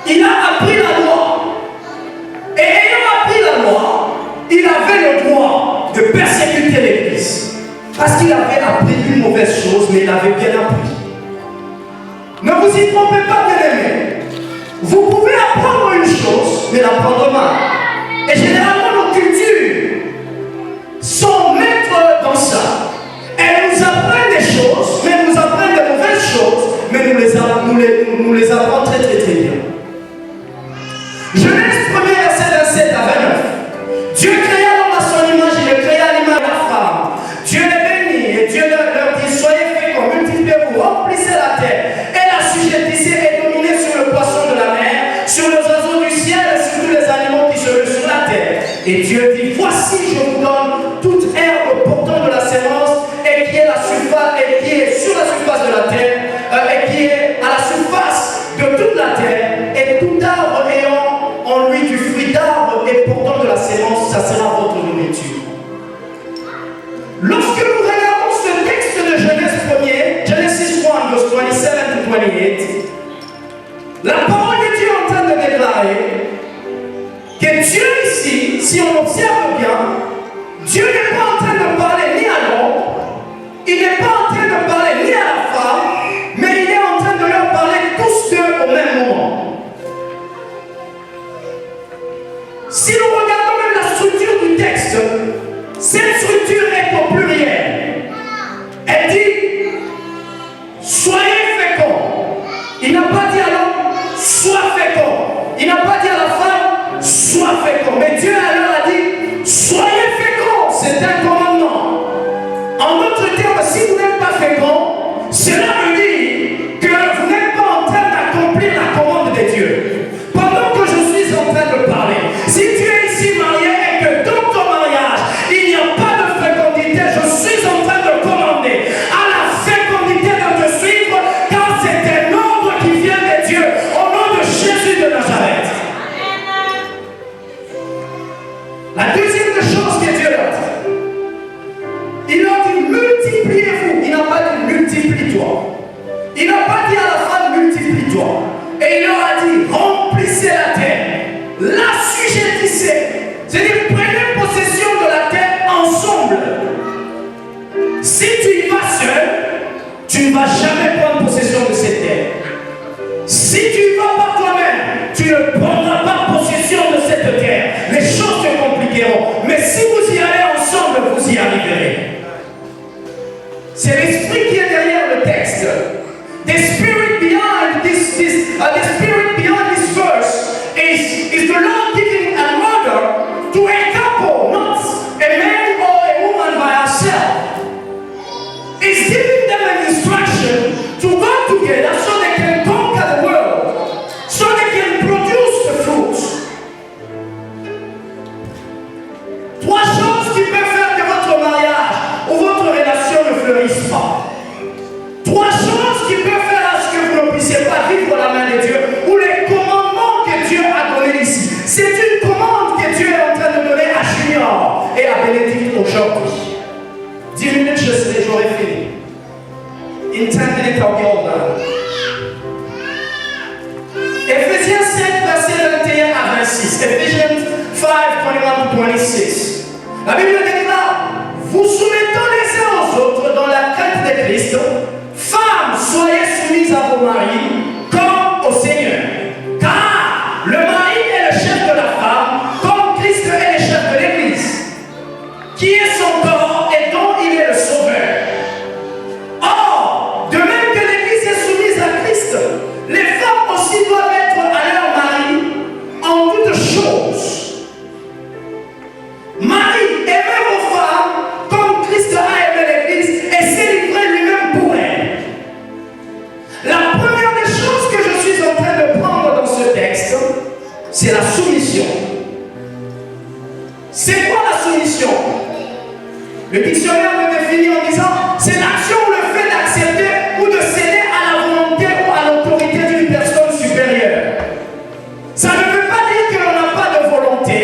Il a appris la loi. Et ayant appris la loi, il avait le droit de persécuter l'Église. Parce qu'il avait appris une mauvaise chose, mais il avait bien appris. Ne vous y trompez pas, bien-aimés. Vous pouvez apprendre une chose, mais l'apprendre mal. Et généralement, nos cultures sont maîtres dans ça. Elles nous apprennent des choses, mais elles nous apprennent des mauvaises choses, mais nous les apprennent très très très bien. Genèse 1er verset 27 à 29. Dieu créa l'homme à son image, il le créa à l'image de la femme. Dieu les bénit et Dieu leur dit: soyez féconds, multipliez-vous, remplissez la terre et l'assujettissez et dominez sur le poisson de la mer, sur les oiseaux du ciel et sur tous les animaux qui se ruent sur la terre. Et Dieu dit: voici, je vous donne toute herbe portant de la sémence et qui est sur la surface de la terre et qui est à la surface de toute la terre, et tout arbre ayant en lui du fruit d'arbre et portant de la sémence, ça sera votre nourriture. Lorsque nous regardons ce texte de Genèse 1er, Genesis 1, verse 27 to 28, la parole de Dieu est en train de déclarer que Dieu ici, si on observe bien, Dieu n'est pas en train de parler ni à l'homme, il n'est pas en train de parler ni à la femme, mais il est en train de leur parler tous deux au même moment. Si nous regardons même la structure du texte, cette structure est au pluriel. Elle dit: soyez féconds. Il n'a pas dit à l'homme: sois fécond. Il Si tu vas par toi-même, tu ne prendras pas possession de cette terre. Les choses se compliqueront. Mais si vous y allez ensemble, vous y arriverez. C'est l'esprit qui est derrière le texte. The spirit behind the spirit behind this verse is the Lord giving a mother to a couple, not a man or a woman by herself. He's giving them an instruction to work together so they can conquer the world, so they can produce the fruits. Trois choses qui peuvent faire que votre mariage ou votre relation ne fleurisse pas. Trois choses qui peuvent faire à ce que vous ne puissiez pas vivre la main de Dieu ou les commandements que Dieu a donnés ici. C'est une commande que Dieu est en train de donner à Junior et à Bénédicte aujourd'hui. 10 minutes, j'aurai fini. In 10 minutes, I'll be all done. Ephésiens 5, verset 21 à 26. Ephesians 5, 21 to 26. La Bible déclare, vous soumettant les uns aux autres dans la crainte de Christ, femmes, soyez soumises à vos maris comme au Seigneur. Car le mari est le chef de la femme, comme Christ est le chef de l'Église, qui est son corps et dont il est le sauveur. Or, de même que l'Église est soumise à Christ, les femmes aussi doivent être à leur mari en toutes choses. Marie, aimez vos femmes comme Christ a aimé l'Église et s'est livré lui-même pour elle. La première des choses que je suis en train de prendre dans ce texte, c'est la soumission. C'est quoi la soumission? Le dictionnaire me définit en disant c'est l'action ou le fait d'accepter ou de céder à la volonté ou à l'autorité d'une personne supérieure. Ça ne veut pas dire que l'on n'a pas de volonté,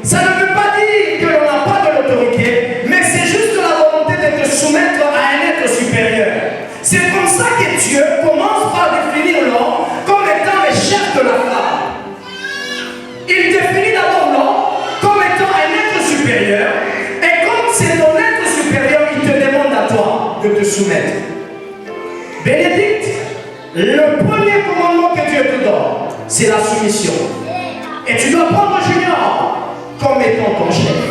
ça ne veut pas dire que l'on n'a pas de l'autorité, mais c'est juste la volonté de te soumettre à un être supérieur. C'est comme ça que Dieu commence par définir l'homme comme étant le chef de la femme. Il définit d'abord l'homme comme étant un être supérieur, et comme c'est ton être supérieur, il te demande à toi de te soumettre. Bénédicte, le premier commandement que Dieu te donne, c'est la soumission. Et tu dois prendre Junior comme étant ton chef.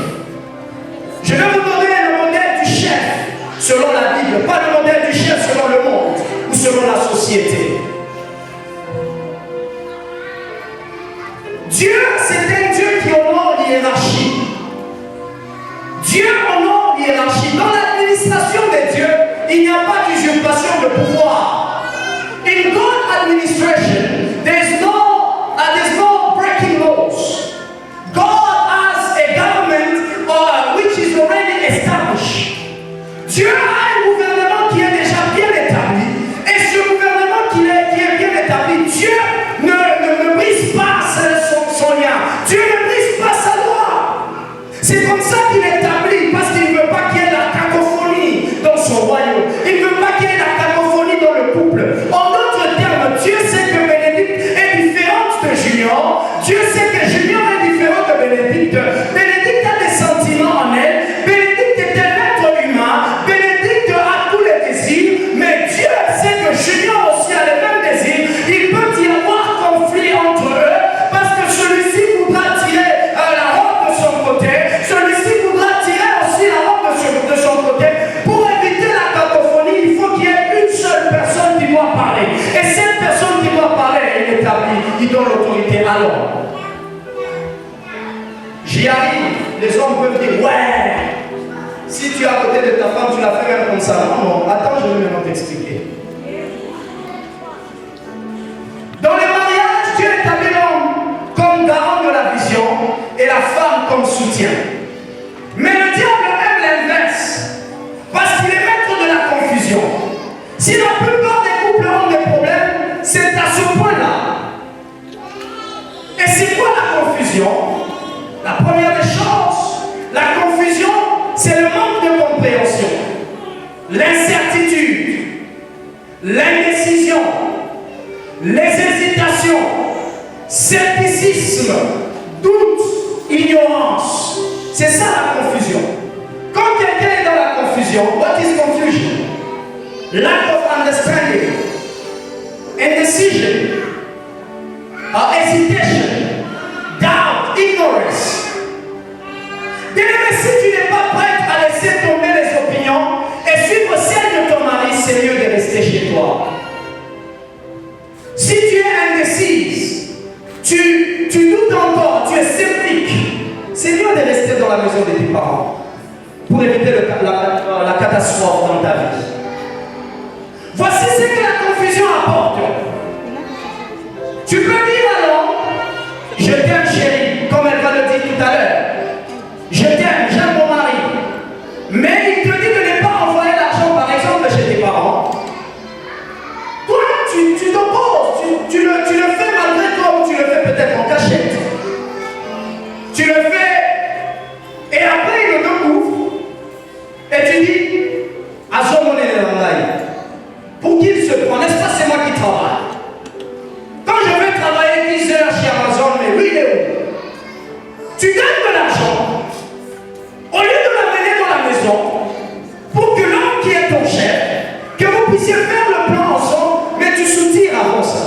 Je vais vous donner le modèle du chef selon la Bible, pas le modèle du chef selon le monde ou selon la société. Dieu, c'est un Dieu qui honore l'hiérarchie. Dieu honore l'hiérarchie. Dans l'administration de Dieu, il n'y a pas d'usurpation de pouvoir. In God's administration, there's no breaking laws. God has a government which is already established. Dieu a un gouvernement qui est déjà bien établi. Et ce gouvernement qui est bien établi, Dieu ne brise pas son lien. Dieu ne brise pas sa loi. C'est comme ça qu'il établit, parce qu'il ne veut pas qu'il y ait la cacophonie dans son royaume. Il ne veut pas qu'il y ait la cacophonie dans le couple. En d'autres termes, Dieu sait que Bénédicte est différente de Junior. Dieu sait que Junior est différent de Bénédicte. Bénédicte a des sentiments en elle. Bénédicte est un être humain. Bénédicte a tous les désirs. Mais Dieu sait que Junior aussi a les mêmes désirs. Il peut y avoir conflit entre eux parce que celui-ci voudra tirer la robe de son côté. Celui-ci voudra tirer aussi la robe de son côté. Pour éviter la cacophonie, il faut qu'il y ait une seule personne qui doit parler. Et cette personne qui doit parler, elle est établie, qui donne l'autorité. Alors, j'y arrive. Les hommes peuvent dire, ouais, si tu es à côté de ta femme, tu la fais même comme ça. Non, attends, je vais maintenant t'expliquer. Dans les mariages, Dieu établit l'homme comme garant de la vision et la femme comme soutien. Mais le diable aime l'inverse, parce qu'il est maître de la confusion. Si la plupart des couples ont des problèmes, c'est à ce point-là. Et c'est quoi la confusion? La première des choses, la confusion, c'est le manque de compréhension, l'incertitude, l'indécision, les hésitations, scepticisme, doute, ignorance. C'est ça la confusion. Quand quelqu'un est dans la confusion, what is confusion? Lack of understanding, indecision, hesitation, doubt, ignorance. Bien-aimé, si tu n'es pas prête à laisser tomber les opinions et suivre celles de ton mari, c'est mieux de rester chez toi. Si tu es indécise, tu doutes encore, tu es sceptique, c'est mieux de rester dans la maison de tes parents pour éviter la catastrophe dans ta vie. Voici ce que la confusion apporte. Tu peux dire alors, je t'aime chérie, comme elle va le dire tout à l'heure. Je t'aime, j'aime mon mari. Mais il te dit de ne pas envoyer l'argent par exemple chez tes parents. Toi, tu t'opposes, tu le fais malgré toi ou tu le fais peut-être en cachette. Tu le fais et après il le découvre et tu dis pour qu'il se prenne, n'est-ce pas, c'est moi qui travaille. Quand je vais travailler 10 heures chez Amazon, mais lui il est où? Tu gagnes de l'argent au lieu de l'amener dans la maison pour que l'homme qui est ton chef, que vous puissiez faire le plan ensemble, mais tu soutires avant ça.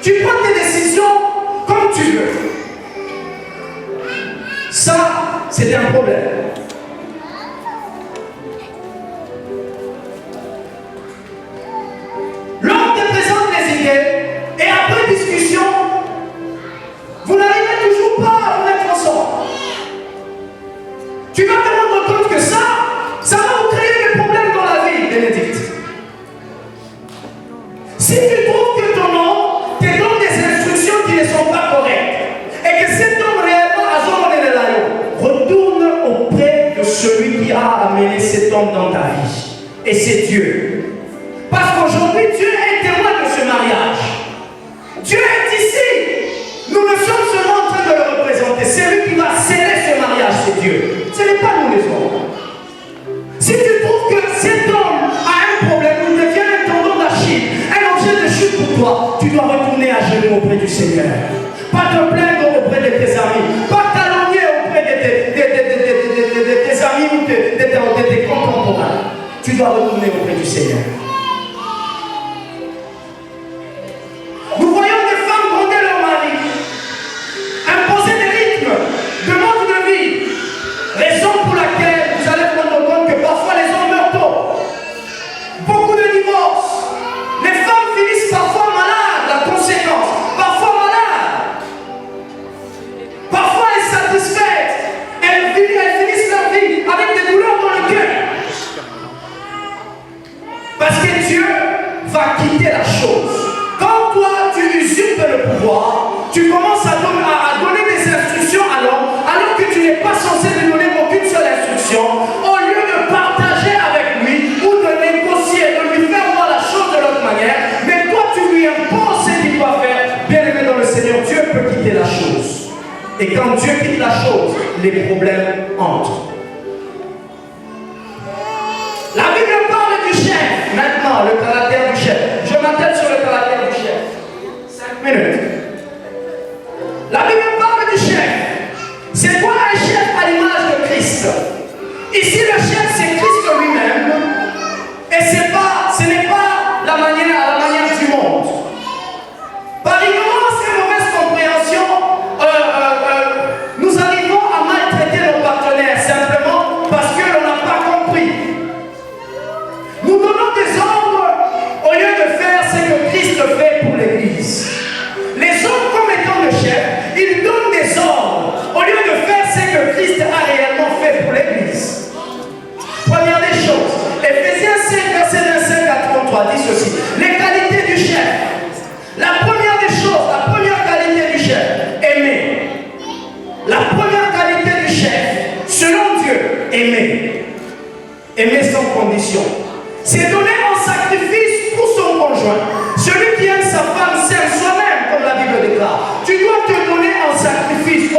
Tu prends tes décisions comme tu veux. Ça, c'est un problème. L'homme te présente les idées et après discussion, vous n'arrivez toujours pas à vous mettre ensemble. Tu vas te rendre compte que ça va vous créer des problèmes dans la vie, Bénédicte. Si tu trouves que ton homme te donne des instructions qui ne sont pas correctes et que cet homme réellement a son retourne auprès de celui qui a amené cet homme dans ta vie. Et c'est Dieu. Parce qu'aujourd'hui, Dieu est témoin de ce mariage. Dieu est ici. Nous ne sommes seulement en train de le représenter. C'est lui qui va sceller ce mariage, c'est Dieu. Ce n'est pas nous les hommes. Si tu trouves que cet homme a un problème, il devient un tendon d'Achille, un objet de chute pour toi, tu dois retourner à genoux auprès du Seigneur. Pas te plaindre auprès de tes amis. Pas calomnier auprès de tes amis ou de tes contemporains. Tu dois retourner auprès du Seigneur. Nous voyons des femmes gronder leur mari, imposer des rythmes de mode de vie, raison pour laquelle vous allez vous rendre compte que parfois les hommes meurent tôt. Beaucoup de divorces. Les femmes finissent parfois malades, la conséquence, parfois malades, parfois insatisfaites. Elles finissent leur vie avec des douleurs dans le cœur. Parce que Dieu va quitter la chose. Quand toi, tu usurpes le pouvoir, tu commences à donner des instructions à l'homme, alors que tu n'es pas censé lui donner aucune seule instruction, au lieu de partager avec lui ou de négocier, de lui faire voir la chose de l'autre manière, mais toi, tu lui imposes ce qu'il doit faire. Bien aimé dans le Seigneur, Dieu peut quitter la chose. Et quand Dieu quitte la chose, les problèmes entrent. La Bible parle du chef. Maintenant, le caractère du chef. Je m'attelle sur le caractère du chef. 5 minutes. La Bible parle du chef. C'est quoi un chef à l'image de Christ? Ici, le chef, c'est Christ lui-même. Et ce n'est pas la manière du monde. Par ignorance et mauvaise compréhension, nous arrivons à maltraiter nos partenaires simplement parce que l'on n'a pas compris. Nous donnons des ordres au lieu de faire ce que Christ fait pour l'Église. Les hommes, comme étant le chef, ils donnent des ordres au lieu de faire ce que Christ a réellement fait pour l'Église. Première des choses, Éphésiens 5, verset 25 à 33 dit ceci. Les qualités du chef. La première des choses, la première qualité du chef, aimer. La première qualité du chef, selon Dieu, aimer. Aimer sans condition. C'est donner en sacrifice pour son conjoint. Celui qui aime sa femme s'aime soi-même, comme la Bible déclare. Tu dois te donner en sacrifice.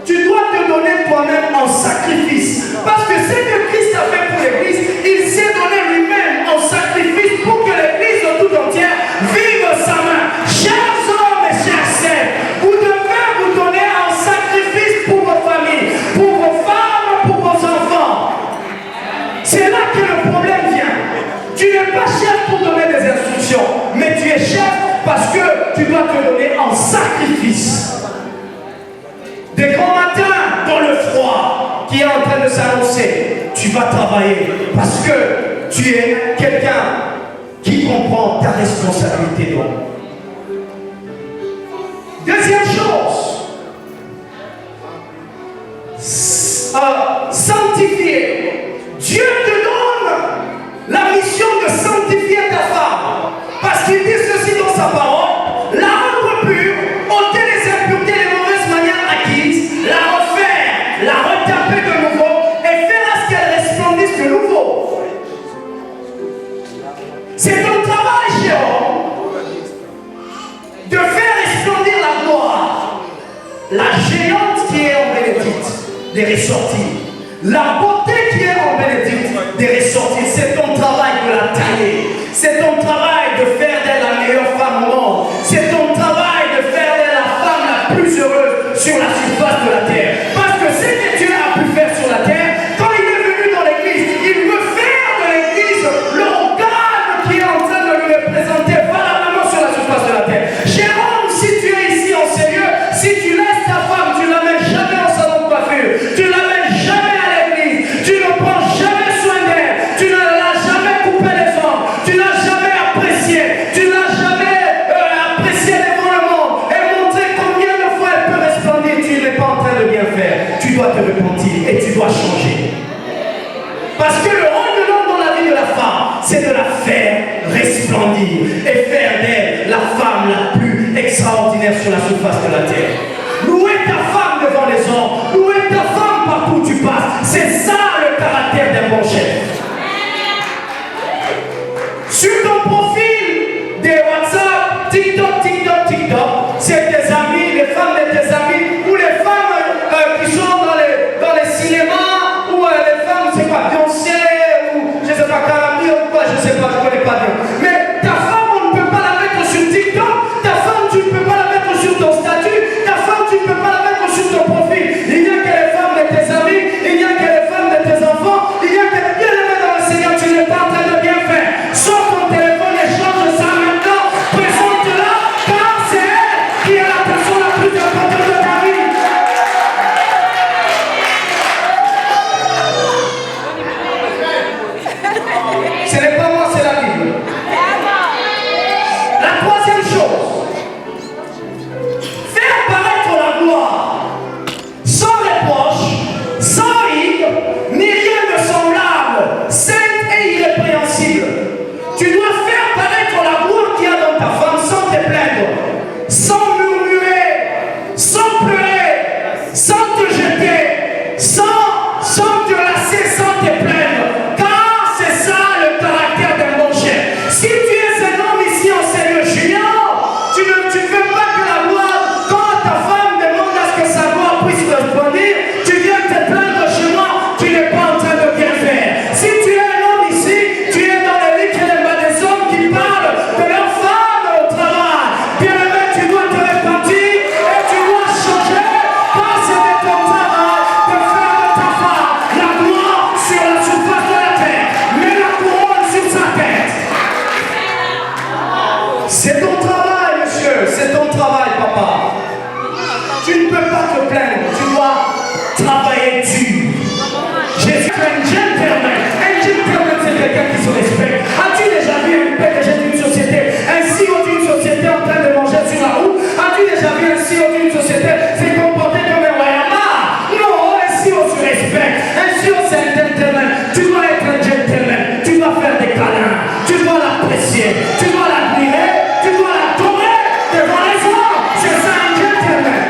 Tu dois te donner toi-même en sacrifice. Parce que ce que Christ a fait pour l'Église, il s'est donné lui-même en sacrifice pour que l'Église tout entière vive sa main. Chers hommes et chers sœurs, vous devez vous donner en sacrifice pour vos familles, pour vos femmes, pour vos enfants. es chef parce que tu dois te donner en sacrifice. Des grands matins dans le froid qui est en train de s'annoncer, tu vas travailler parce que tu es quelqu'un qui comprend ta responsabilité. Donc. Deuxième chose, sanctifier. Dieu te donne la mission de sanctifier ta femme. Parce qu'il dit ceci dans sa parole, la rendre pure, ôter les impuretés, les mauvaises manières acquises, la refaire, la retaper de nouveau et faire à ce qu'elle resplendisse de nouveau. C'est ton travail, Jérôme, de faire resplendir la gloire. La géante qui est en Bénédicte, des ressorties. La beauté qui est en Bénédicte, des ressorties. C'est ton travail de la tailler. C'est ton travail de faire d'elle la meilleure femme au monde. C'est ton travail de faire d'elle la femme la plus heureuse sur la surface de la terre. Parce que ce que Dieu a pu faire sur la terre, quand il est venu dans l'église, il veut faire de l'église l'organe qui est en train de lui représenter valablement sur la surface de la terre. Jérôme, si tu es ici en sérieux, si tu laisses ta femme, tu ne l'amènes jamais au salon de coiffure, tu ne l'amènes jamais à l'église, tu ne prends jamais soin d'elle, tu ne l'as jamais coupé les ongles, tu n'as jamais apprécié, tu n'as jamais apprécié devant le monde et montré combien de fois elle peut resplendir, tu n'es pas en train de bien faire. Tu dois te repentir et tu dois changer. Parce que le rôle de l'homme dans la vie de la femme, c'est de la faire resplendir et faire d'elle la femme la plus extraordinaire sur la surface de la terre. Louer ta femme devant les hommes, louer ta femme partout où tu passes, c'est ça le caractère d'un bon chef. Sur ton profil des WhatsApp, TikTok, c'est tes amis, les femmes de tes amis, ou les femmes qui sont dans les cinémas, ou les femmes, c'est pas Beyoncé, ou je sais pas Carami, ou quoi, je sais pas, je connais pas bien. Mais ta femme, on ne peut pas la mettre sur TikTok, ta femme, tu ne peux pas la mettre sur ton statut, ta femme, tu ne peux pas la mettre sur ton profil. Il n'y a que les femmes de tes amis, il n'y a que les femmes de tes enfants, il n'y a que bien les mettre dans le Seigneur, tu n'es pas en train de bien faire. Sors ton téléphone et change ça maintenant, présente-la, car c'est elle qui est la personne la plus importante de ta vie. Ce n'est pas moi, c'est la Bible. La troisième chose, faire paraître la gloire sans reproche, sans ride, ni rien de semblable, sainte et irrépréhensible. Tu dois faire paraître la gloire qu'il y a dans ta femme sans te plaindre, sans murmurer, sans pleurer, sans te jeter, sans te lasser, sans te plaindre. Car c'est ça le caractère d'un bon chef. Si tu es un homme ici en sérieux, Julien, tu ne veux pas que la gloire, quand ta femme demande à ce que sa gloire puisse resplendir, tu viens te plaindre chez moi, tu n'es pas en train de bien faire. Si tu es un homme ici, tu es dans les lits et les bas des hommes qui parlent de leur femme au travail. Bien aimé, tu dois te repentir et tu dois changer, car c'est de ton travail de faire de ta femme la gloire sur la surface de la terre. Mets la couronne sur sa tête. C'est ton travail, monsieur, c'est ton travail, papa. Tu ne peux pas te plaindre, tu dois travailler dur. Jésus est un gentleman. Un gentleman, c'est quelqu'un qui se respecte. As-tu déjà vu un PDG d'une société, un CEO d'une société en train de manger sur la route? As-tu déjà vu un CEO d'une société se comporter comme un Wayama? Non, un CEO se respecte. Un CEO, c'est un gentleman. Tu dois être un gentleman. Tu dois faire des câlins. Tu dois l'apprécier. Tu dois l'admirer. Tu dois l'adorer devant les hommes. C'est ça un gentleman.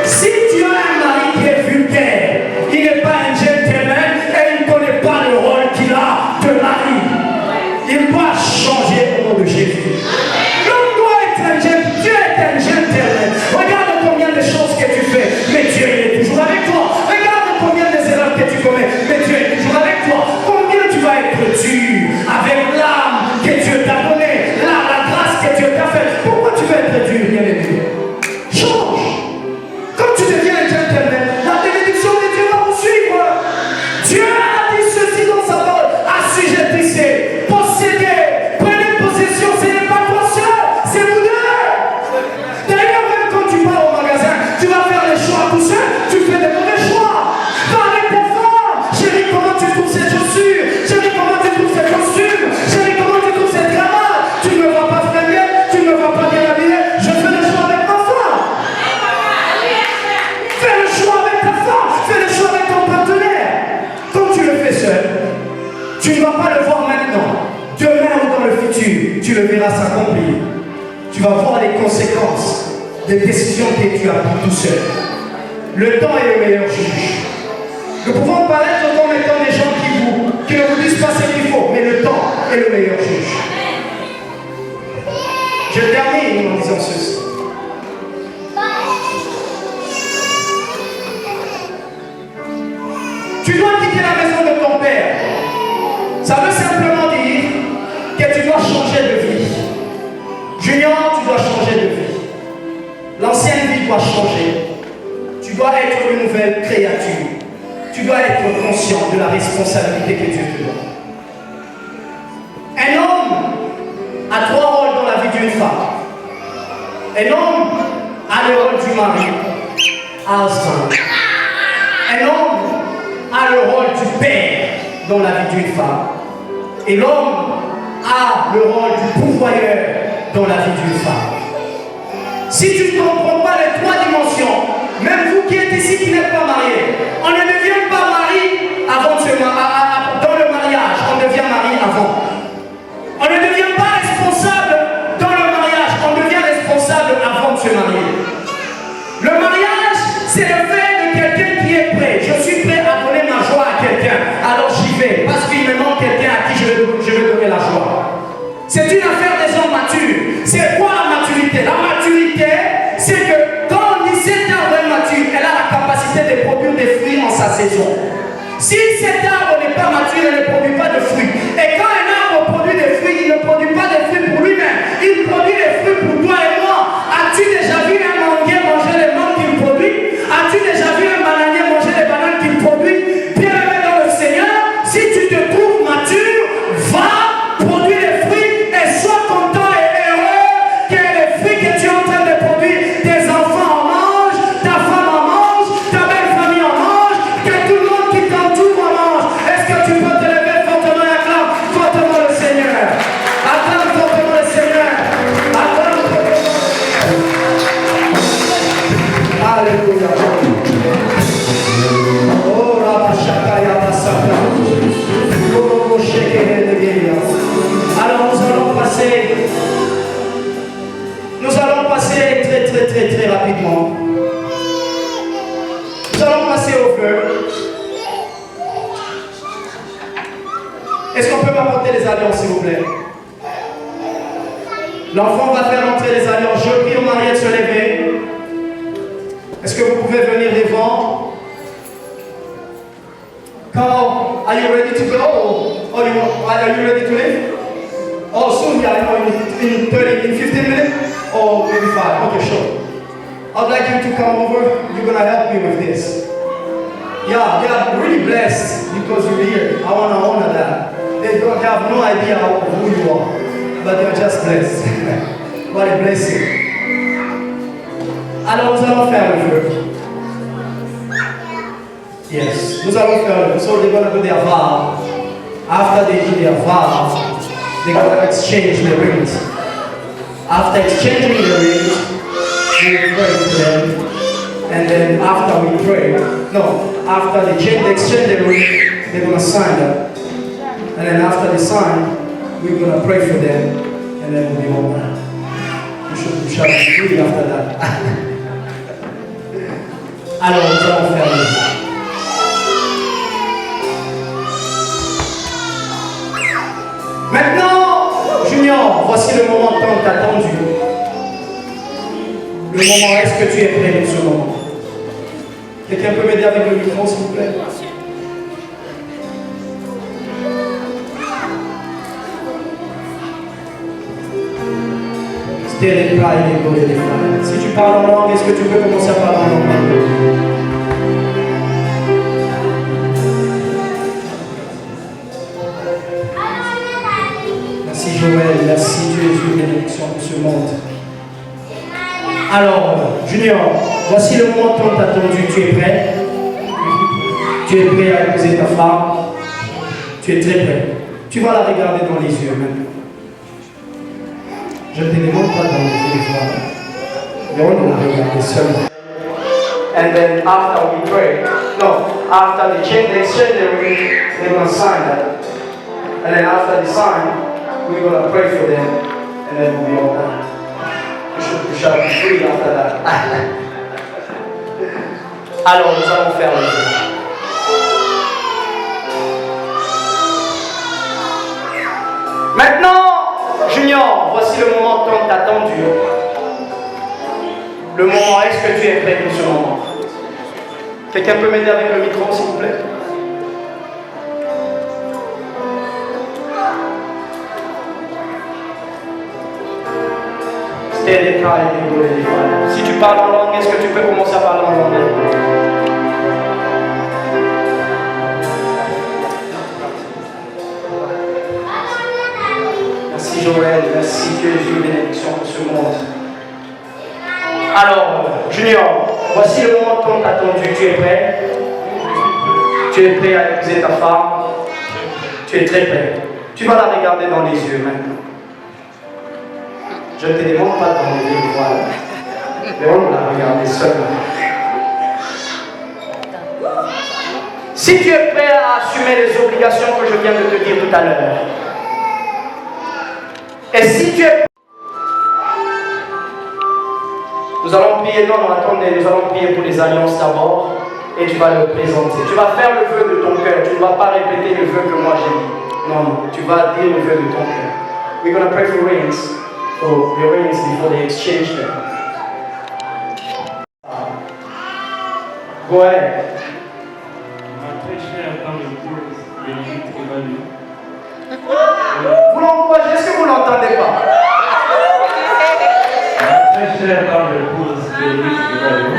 Si tu as un mari qui est vulgaire, il n'est pas un gentleman et il ne connaît pas le rôle qu'il a de mari. Il doit tu le verras s'accomplir. Tu vas voir les conséquences des décisions que tu as prises tout seul. Le temps est le meilleur juge. Nous pouvons paraître comme étant des gens qui ne vous disent pas ce qu'il faut, mais le temps est le meilleur juge. Je termine en disant ceci. Tu dois quitter la maison de ton père. Ça veut simplement dire que tu dois changer de vie. Junior, tu dois changer de vie. L'ancienne vie doit changer. Tu dois être une nouvelle créature. Tu dois être conscient de la responsabilité que Dieu te donne. Un homme a 3 rôles dans la vie d'une femme. Un homme a le rôle du mari, husband. Un homme a le rôle du père dans la vie d'une femme. Et l'homme a le rôle du pourvoyeur dans la vie d'une femme. Si tu ne comprends pas les 3 dimensions, même vous qui êtes ici qui n'êtes pas mariés, on ne devient pas mari avant dans le mariage, on devient mari avant. On ne devient pas responsable dans le mariage, on devient responsable avant de se marier. Le mariage, c'est le fait de quelqu'un qui est prêt. Je suis prêt à donner ma joie à quelqu'un, alors j'y vais, parce qu'il me manque quelqu'un à qui je vais donner la joie. C'est une affaire des hommes matures. C'est quoi la maturité? La maturité, c'est que quand on dit cet arbre est mature, elle a la capacité de produire des fruits en sa saison. Si cet arbre n'est pas mature, elle ne produit pas de fruits. Et quand un arbre produit des fruits, il ne produit pas des fruits pour lui-même. Il produit des fruits pour toi et moi. As-tu déjà vu un manguier manger les mangues qu'il produit? As-tu déjà vu un bananier manger les bananes qu'il produit? Bien-aimé dans le Seigneur, si tu te trouves mature, va produire des fruits et sois content et heureux que les fruits que tu es en train de produire, tes enfants en mangent, ta femme en mange, ta belle famille en mange, que tout le monde qui t'entoure en mange. Est-ce que tu peux te lever fortement et acclame fortement le Seigneur? Acclame fortement le Seigneur. Acclame fortement. Alléluia. Oh, Rabashakaya Basaka. Oh, Shekeredegeya. Alors nous allons passer très rapidement. Nous allons passer au feu. Est-ce qu'on peut m'apporter les alliances, s'il vous plaît? L'enfant va faire entrer les alliances. Je prie au marié de se lever. Est-ce que vous pouvez venir devant? Come, are you ready to go? Or are you ready to leave? Oh, soon, yeah, in 15 minutes? Or maybe 5. Okay, sure. I'd like you to come over. You're going to help me with this. Yeah, they are really blessed because you're here. I want to honor that. They have no idea who you are, but they're just blessed. What a blessing. Alors, nous allons faire le feu. Yes, nous allons faire le feu. So they're going to do their vow. After they do their vow, they're going to exchange the rings. After exchanging the rings, we pray for them. And then after we pray, after they exchange the ring, they're going to sign it. And then after they sign, we're going to pray for them. And then we'll be over. We shall be free after that. Alors, nous allons faire le feu. Maintenant, Junior, voici le moment tant attendu. Le moment, est-ce que tu es prêt pour ce moment? Quelqu'un peut m'aider avec le micro, s'il vous plaît? Si tu parles en langue, est-ce que tu peux commencer à parler en langue? Merci Joël, merci Dieu et une bénédiction pour ce monde. Alors, Junior, voici le moment tant attendu. Tu es prêt? Tu es prêt à épouser ta femme? Tu es très prêt. Tu vas la regarder dans les yeux maintenant. Je ne te demande pas dans les yeux, mais on la regarder seulement. And then after we pray, after they exchange the ring, they're going to sign that. And then after they sign, we're going to pray for them. free after that. Alors, nous allons faire le jeu. Maintenant, Junior, voici le moment tant attendu. Le moment, est-ce que tu es prêt pour ce moment? Quelqu'un peut m'aider avec le micro, s'il vous plaît? Si tu parles en langue, est-ce que tu peux commencer à parler en anglais? Merci Joël, merci que Dieu une bénédiction pour ce monde. Alors, Junior, voici le moment tant attendu. Tu es prêt? Tu es prêt à épouser ta femme? Tu es très prêt. Tu vas la regarder dans les yeux maintenant. Je ne te demande pas dans les yeux, voilà. Mais on la regarder seulement. Si tu es prêt à assumer les obligations que je viens de te dire tout à l'heure, et si tu es... Nous allons prier, non, attendez, nous allons prier pour les alliances d'abord, et tu vas le présenter. Tu vas faire le vœu de ton cœur, tu ne vas pas répéter le vœu que moi j'ai dit. Non, tu vas dire le vœu de ton cœur. We're going to pray for rings, for the rings before they exchange them. Go ahead. Vous l'encouragez, est-ce que vous ne l'entendez pas? Très chère femme épouse Bénédicte Evayo,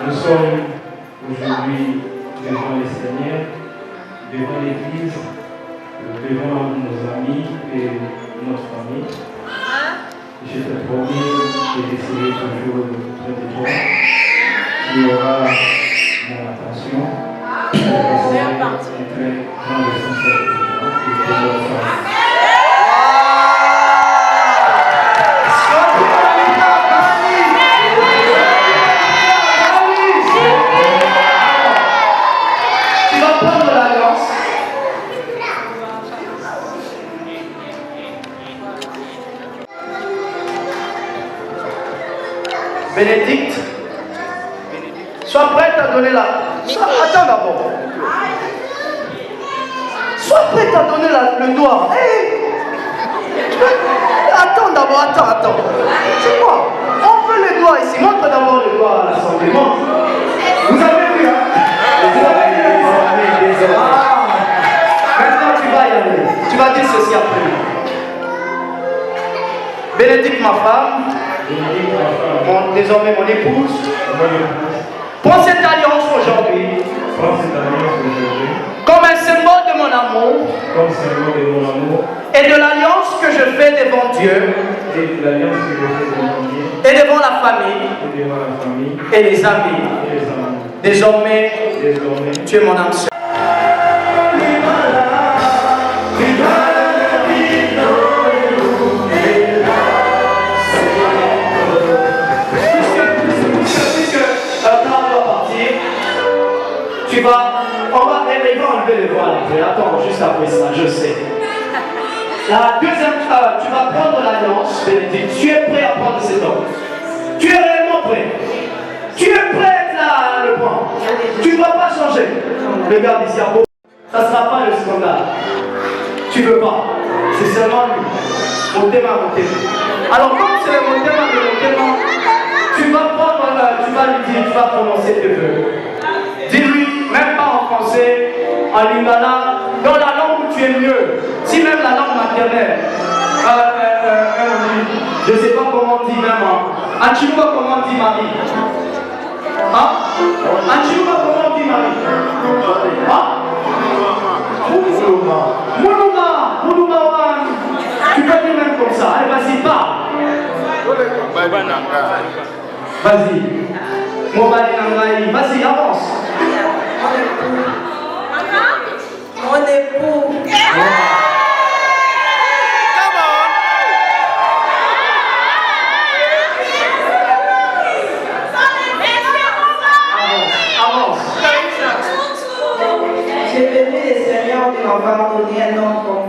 nous sommes aujourd'hui devant le Seigneur, devant l'Église, devant nos amis et notre famille. Je te promets de décider toujours près de toi. Tu auras mon attention. C'est une très grande responsabilité pour notre famille. Bénédicte, sois prête à donner la... Attends d'abord. Sois prête à donner le doigt. Hey. Attends d'abord, attends. C'est quoi? On veut les doigts ici. Montre d'abord les doigts à l'Assemblée. Montre. Vous avez vu, hein? Vous avez vu, maintenant tu vas y aller. Tu vas dire ceci après. Bénédicte, ma femme. Désormais mon épouse. Prends cette alliance aujourd'hui comme un symbole de mon amour et de l'alliance que je fais devant Dieu et devant la famille et les amis. Désormais, tu es mon âme sœur. Il va enlever les voiles après. Attends, juste après ça, je sais. La deuxième, tu vas prendre l'alliance, Bénédicte. Tu es prêt à prendre cet homme. Tu es réellement prêt. Tu es prêt à le prendre. Tu ne vas pas changer. Regarde ici à beau. Ça ne sera pas le scandale. Tu ne veux pas. C'est seulement lui. Mon thème. Alors, comme c'est mon thème, tu vas prendre, tu vas lui dire, tu vas prononcer tes vœux. Dis-lui, même pas en français, en lingala, dans la langue où tu es mieux. Si même la langue maternelle, je ne sais pas comment on dit même. En Chiluba, comment on dit Marie? Hein? En Chiluba, comment on dit Marie? Hein? Moulouma, tu peux dire même comme ça. Allez, vas-y, parle. Vas-y. Vas-y, avance. Mon époux. Avance. J'ai béni le Seigneur de m'avoir donné un enfant.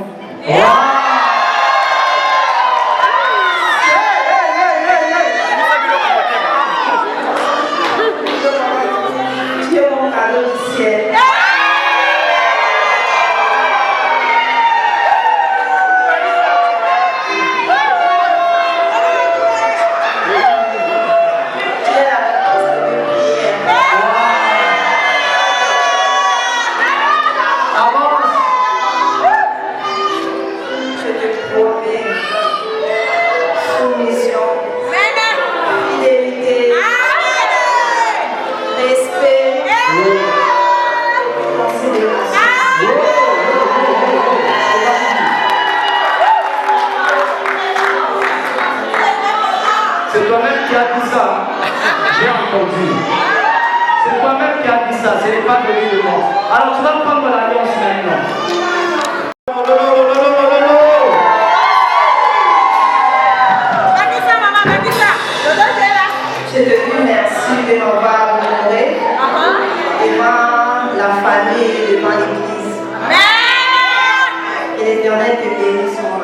C'est toi-même qui as dit ça. J'ai entendu. C'est toi-même qui as dit ça, ce n'est pas venu de moi. Alors tu vas prendre l'alliance maintenant. Je te dis merci de m'avoir honoré devant la famille et devant l'église. Et l'Éternel te bénisse son nom.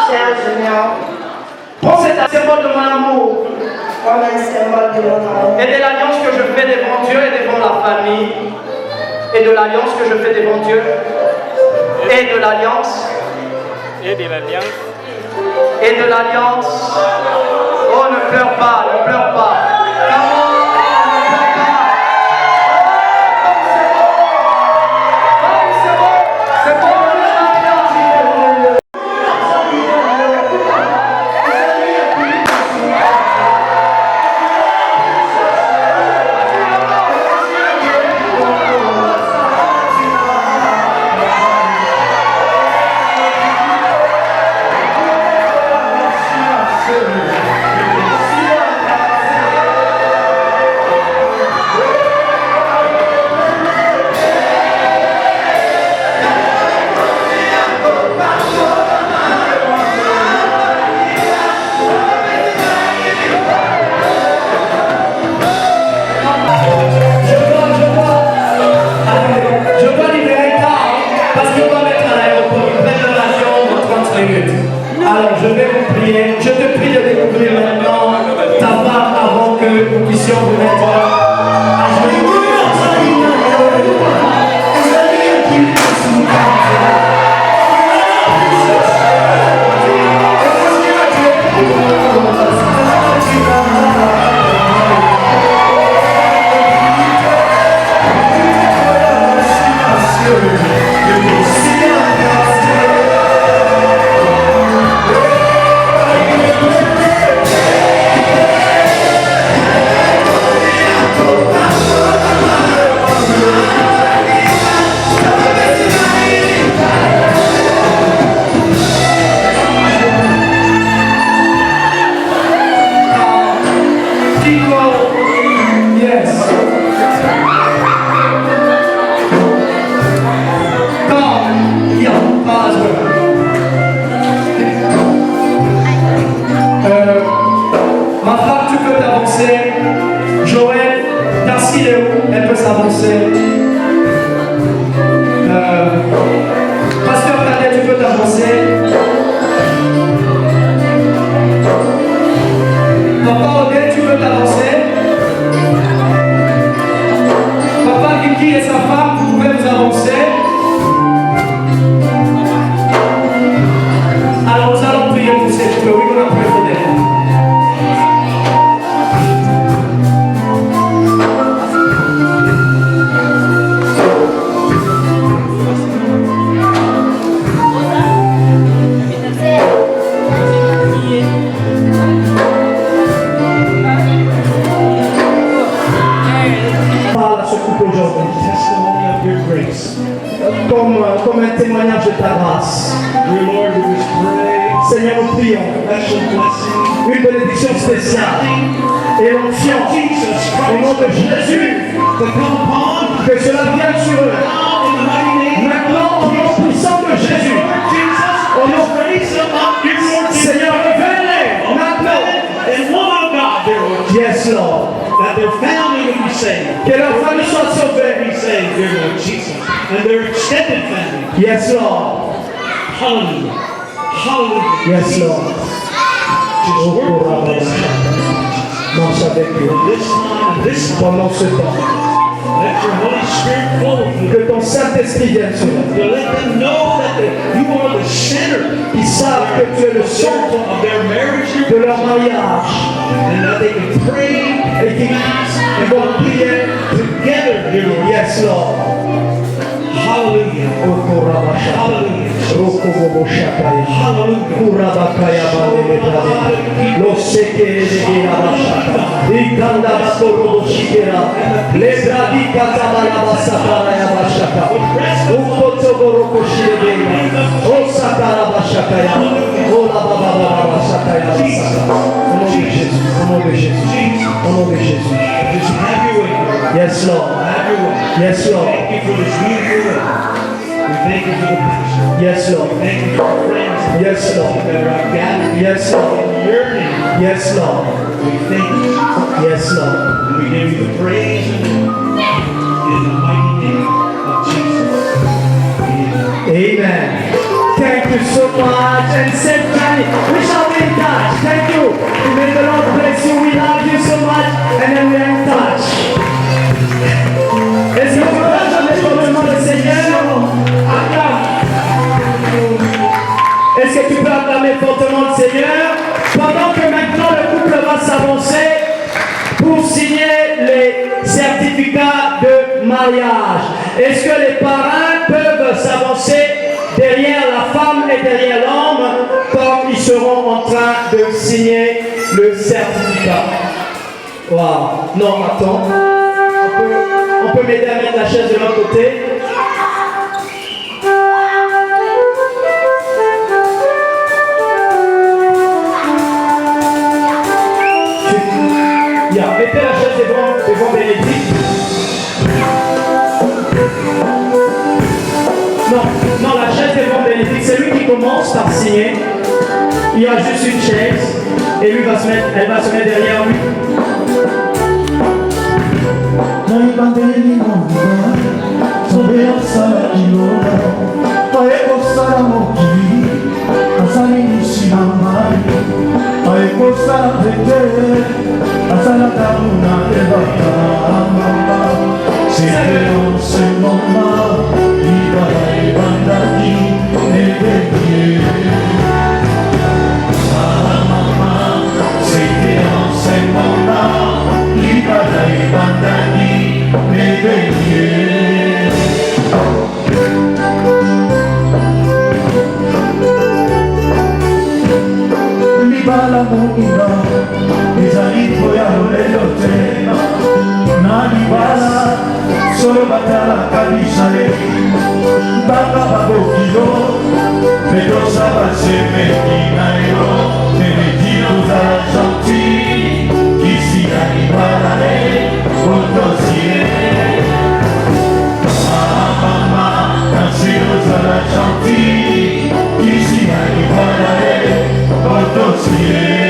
Cher Junior, prends cet symbole de mon amour et de l'alliance que je fais devant Dieu et devant la famille, et de l'alliance que je fais devant Dieu et de l'alliance Oh, ne pleure pas, ne pleure pas. Alors je vais vous prier, je te prie de découvrir maintenant ta femme avant que nous puissions vous mettre à genoux. Joël, Darcy Léo, elle peut s'avancer. Pasteur Cadet, tu peux t'avancer. Papa Odette, tu peux t'avancer. Papa Vicky et sa femme, vous pouvez vous avancer. Alors nous allons prier pour ces deux. Oui, on a prié pour elle. Comme un témoignage de ta grâce. Seigneur, nous prions une bénédiction spéciale et l'onction au nom de Jésus, que cela vienne sur eux. Maintenant, au nom puissant de Jésus, au nom de Seigneur, révèle-les maintenant. Yes, Lord. That their family will be saved. Que leur famille soit sauvée. Be saved, dear Lord Jesus. And their extended family. Yes, Lord. Hallelujah. Hallelujah. Yes, Lord. Just work with us. Marche avec eux. Pendant ce temps. Let your Holy Spirit flow. Que ton Saint-Esprit vienne sur eux. To let them know that you are the center. Ils savent que tu es le centre of their marriage, de leur mariage. And that they can pray et qu'ils vont prier together. Yes, Lord. Hallelujah. Hallelujah. Hallelujah. Shaka. Ukotoboroko Shirega. Oh Sakara Bashakaya. Oh la Baba Shakaya. Au nom de Jésus. Au nom de Jésus. Au nom de Jésus. Yes, Lord. Yes, Lord. Thank you for this beautiful way. We thank you for the passion. Yes, Lord. Thank you for the friends. Yes, Lord. That are gathered. Yes, Lord. Yearning. Yes, Lord. We thank you. Yes, Lord. And we give you the praise in the mighty name of Jesus. Amen. Thank you so much. And Saint Johnny, we shall be in touch. Thank you. May the Lord bless you. We love you so much. And then we are in touch. Est-ce que vous pouvez acclamer fortement le Seigneur? Est-ce que tu peux acclamer fortement le Seigneur? Pendant que maintenant le couple va s'avancer pour signer les certificats de mariage. Est-ce que les parrains peuvent s'avancer derrière la femme et derrière l'homme comme ils seront en train de signer le certificat? Wow. Non, attends. On peut m'aider à mettre la chaise de l'autre côté. Mettez la chaise devant Bénédicte. Non, la chaise devant Bénédicte. C'est lui qui commence par signer. Il y a juste une chaise et lui elle va se mettre derrière lui. Libala mokinga ezali koya lolelo te na libala solo batalaka bisaleli banga babokilo pedosa basemeki na yo tenedi ozala gentil kisi ya libala otosie mama kasi ozala gentil kisi ya libala otosie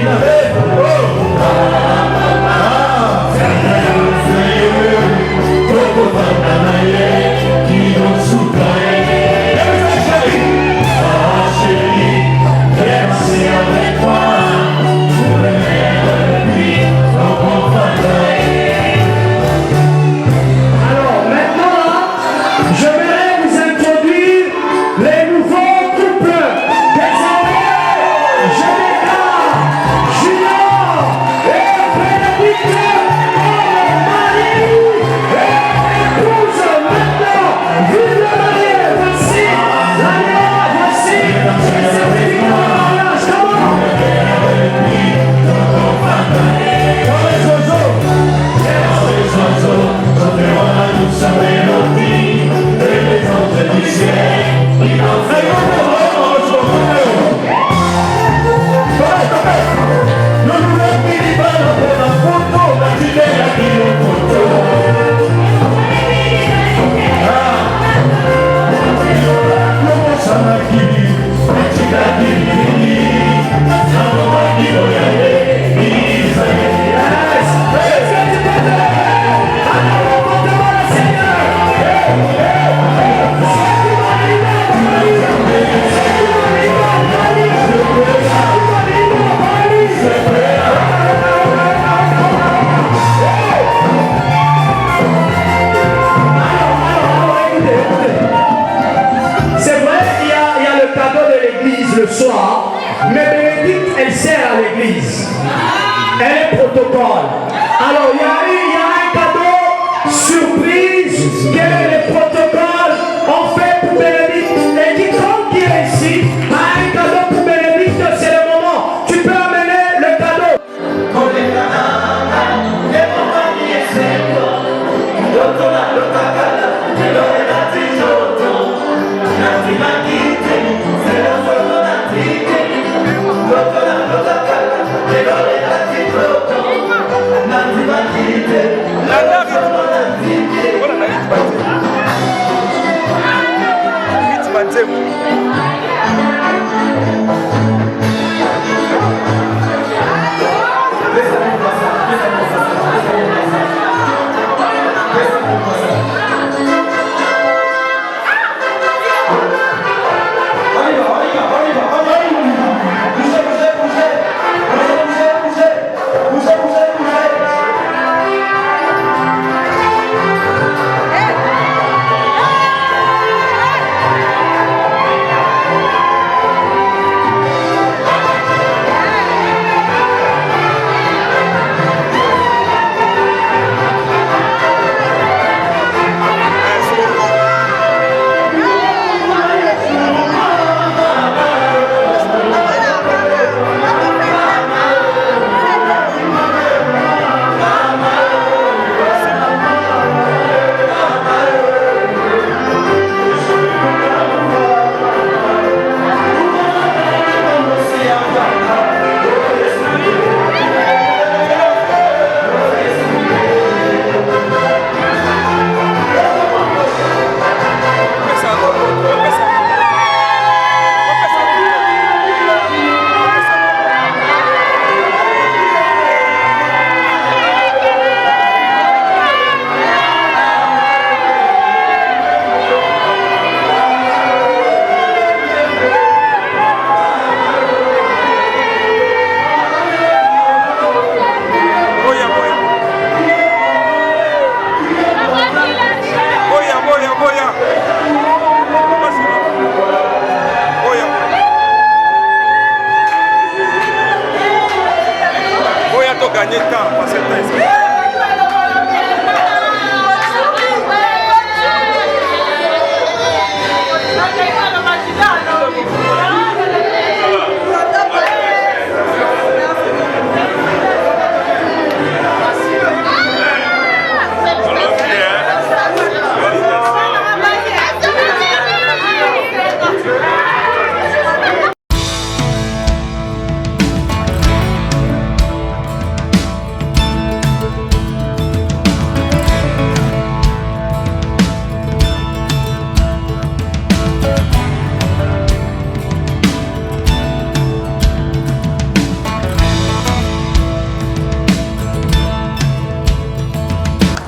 Avec toi, pour le les protocoles. Alors, il y a un cadeau surprise. Quel est le protocole? On fait pour Bénédicte. Et quiconque qui est ici a un cadeau pour Bénédicte, c'est le moment. Tu peux amener le cadeau.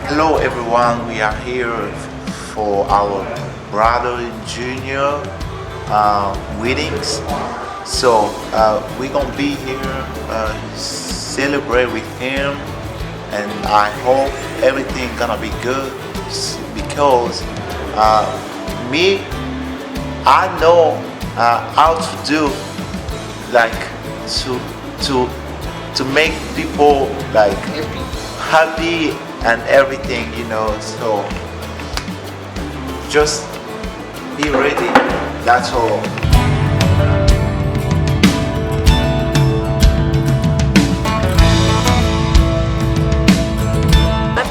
Hello everyone, we are here for our brother junior weddings. So we're gonna be here celebrate with him, and I hope everything gonna be good because I know how to do like to make people like happy and everything, you know. So just be ready, that's all.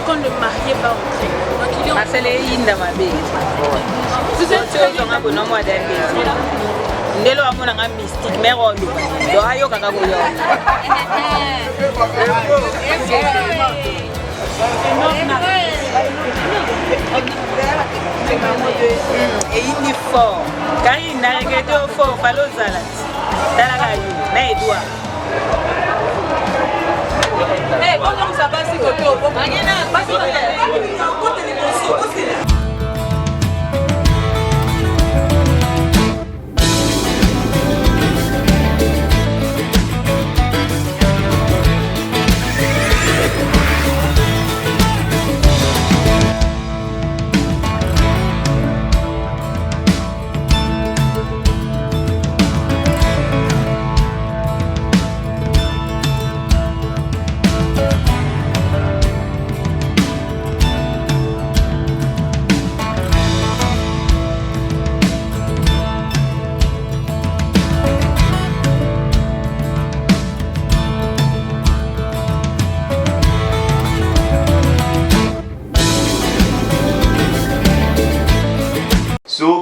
Quand le marié va entrer, donc il est en asele yinda mabe tozonga bono mwa dambezi ndelo wamonanga mystique merolo yo ayokaka koyona eyindi fort kari naregrete o fort fale ozala ti talaka yo na edouard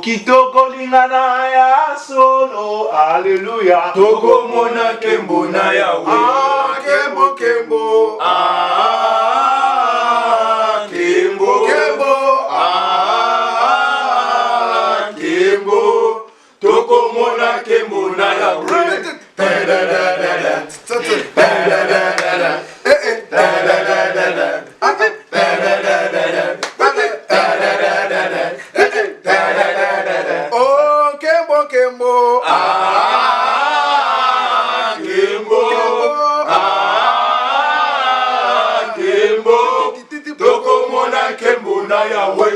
kitoko lingana ya solo. Alléluia. Toko mona kembo na yawe. Ah, kembo kembo. Ah, kembo kembo. Ah, kembo. Toko mona kembo na yawe. Oh, kembo kembo. Ah, kembo. Ah, kembo. Toko mona kembo na yawe.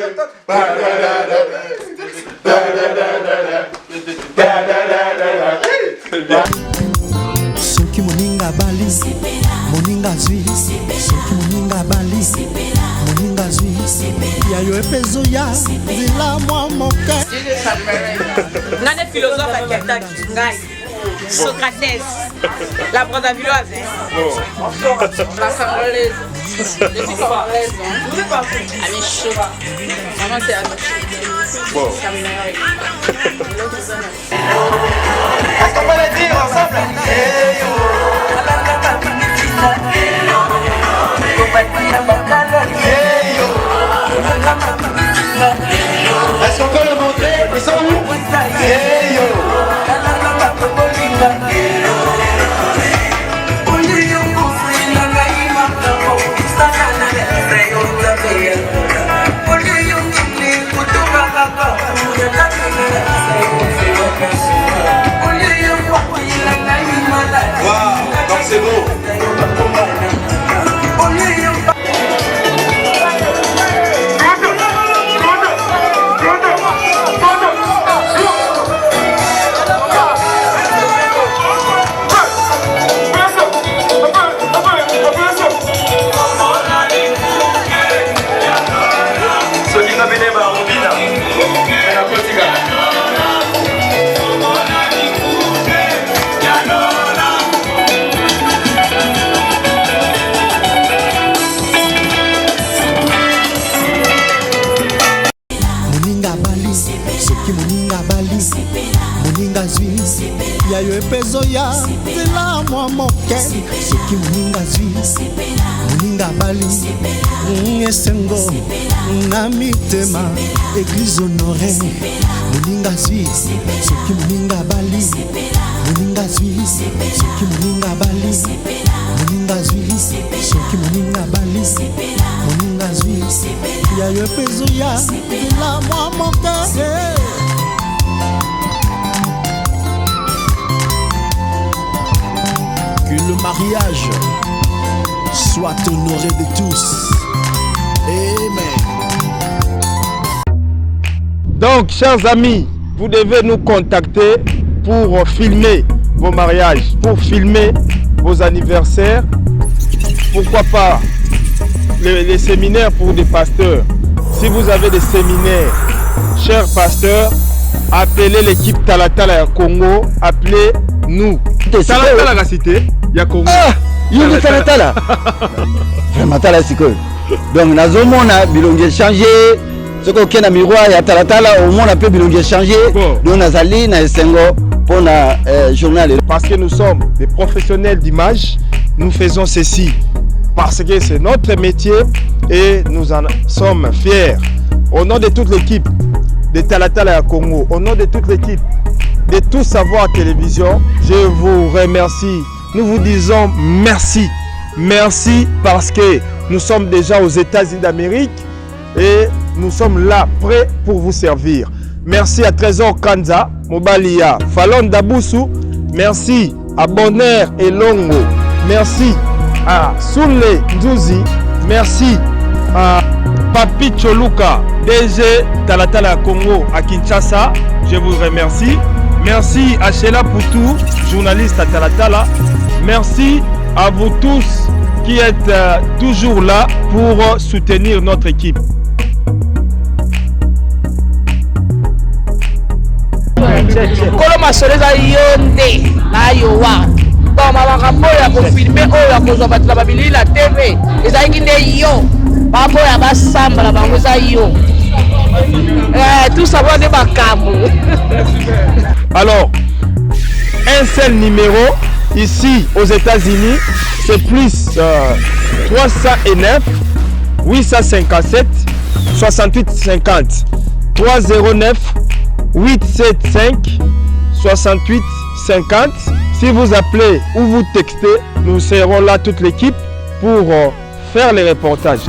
soki moninga bali moninga zwi soki moninga bali moninga zwi ya yo epe ezoya nzela mwa moke Ngai ne philosophe akendaki ngai Socrates la Brazzaville avait la congolaise je suis congolaise elle est chaude maman c'est elle Bon. Est-ce qu'on peut le dire ensemble? Est-ce qu'on peut le montrer? Ils sont où? Hey yo! Wow, donc c'est beau. moninga zwi ya yo epe ezoya nzela mwa moke soki moninga zwi moninga bali esengo na mitema église honore moninga zwi soki moninga bali moninga zwi soki moninga bali moninga zwi soki moninga bali moninga zwi ya yo epe ezoya nzela mwa moke que le mariage soit honoré de tous. Amen. Donc, chers amis, vous devez nous contacter pour filmer vos mariages, pour filmer vos anniversaires. Pourquoi pas les séminaires pour des pasteurs. Si vous avez des séminaires, chers pasteurs, appelez l'équipe Talatala Congo, appelez-nous. Talatala la cité, il y a Congo. Ah, il y a Talatala. Vraiment Talatala c'est cool. Donc nazomona bilongi changer. Ce qu'on a na miroir ya Talatala au moins on peut bilongi changer. Donc nazali na esengo pour na journal. Parce que nous sommes des professionnels d'image, nous faisons ceci parce que c'est notre métier et nous en sommes fiers. Au nom de toute l'équipe de Talatala Congo, au nom de toute l'équipe de Tout Savoir Télévision, je vous remercie. Nous vous disons merci. Merci parce que nous sommes déjà aux États-Unis d'Amérique et nous sommes là prêts pour vous servir. Merci à Trésor Kanza, Mobalia, Falon Daboussou. Merci à Bonheur et Longo. Merci à Soule Nzouzi. Merci à Papi Choluka, DG Talatala Congo à Kinshasa. Je vous remercie. Merci à Sheila Poutou, journaliste à Talatala. Merci à vous tous qui êtes toujours là pour soutenir notre équipe. Kolo masoleza yonde na yowa donc makambo ya kofilme oyo ya kozwa bato na babili la TV ezalaki nde yo baboya basambala bango eza yo Tout ça va de Bakamo. Alors, un seul numéro ici aux États-Unis, c'est plus 309 857 68 50. 309 875 68 50. Si vous appelez ou vous textez, nous serons là toute l'équipe pour faire les reportages.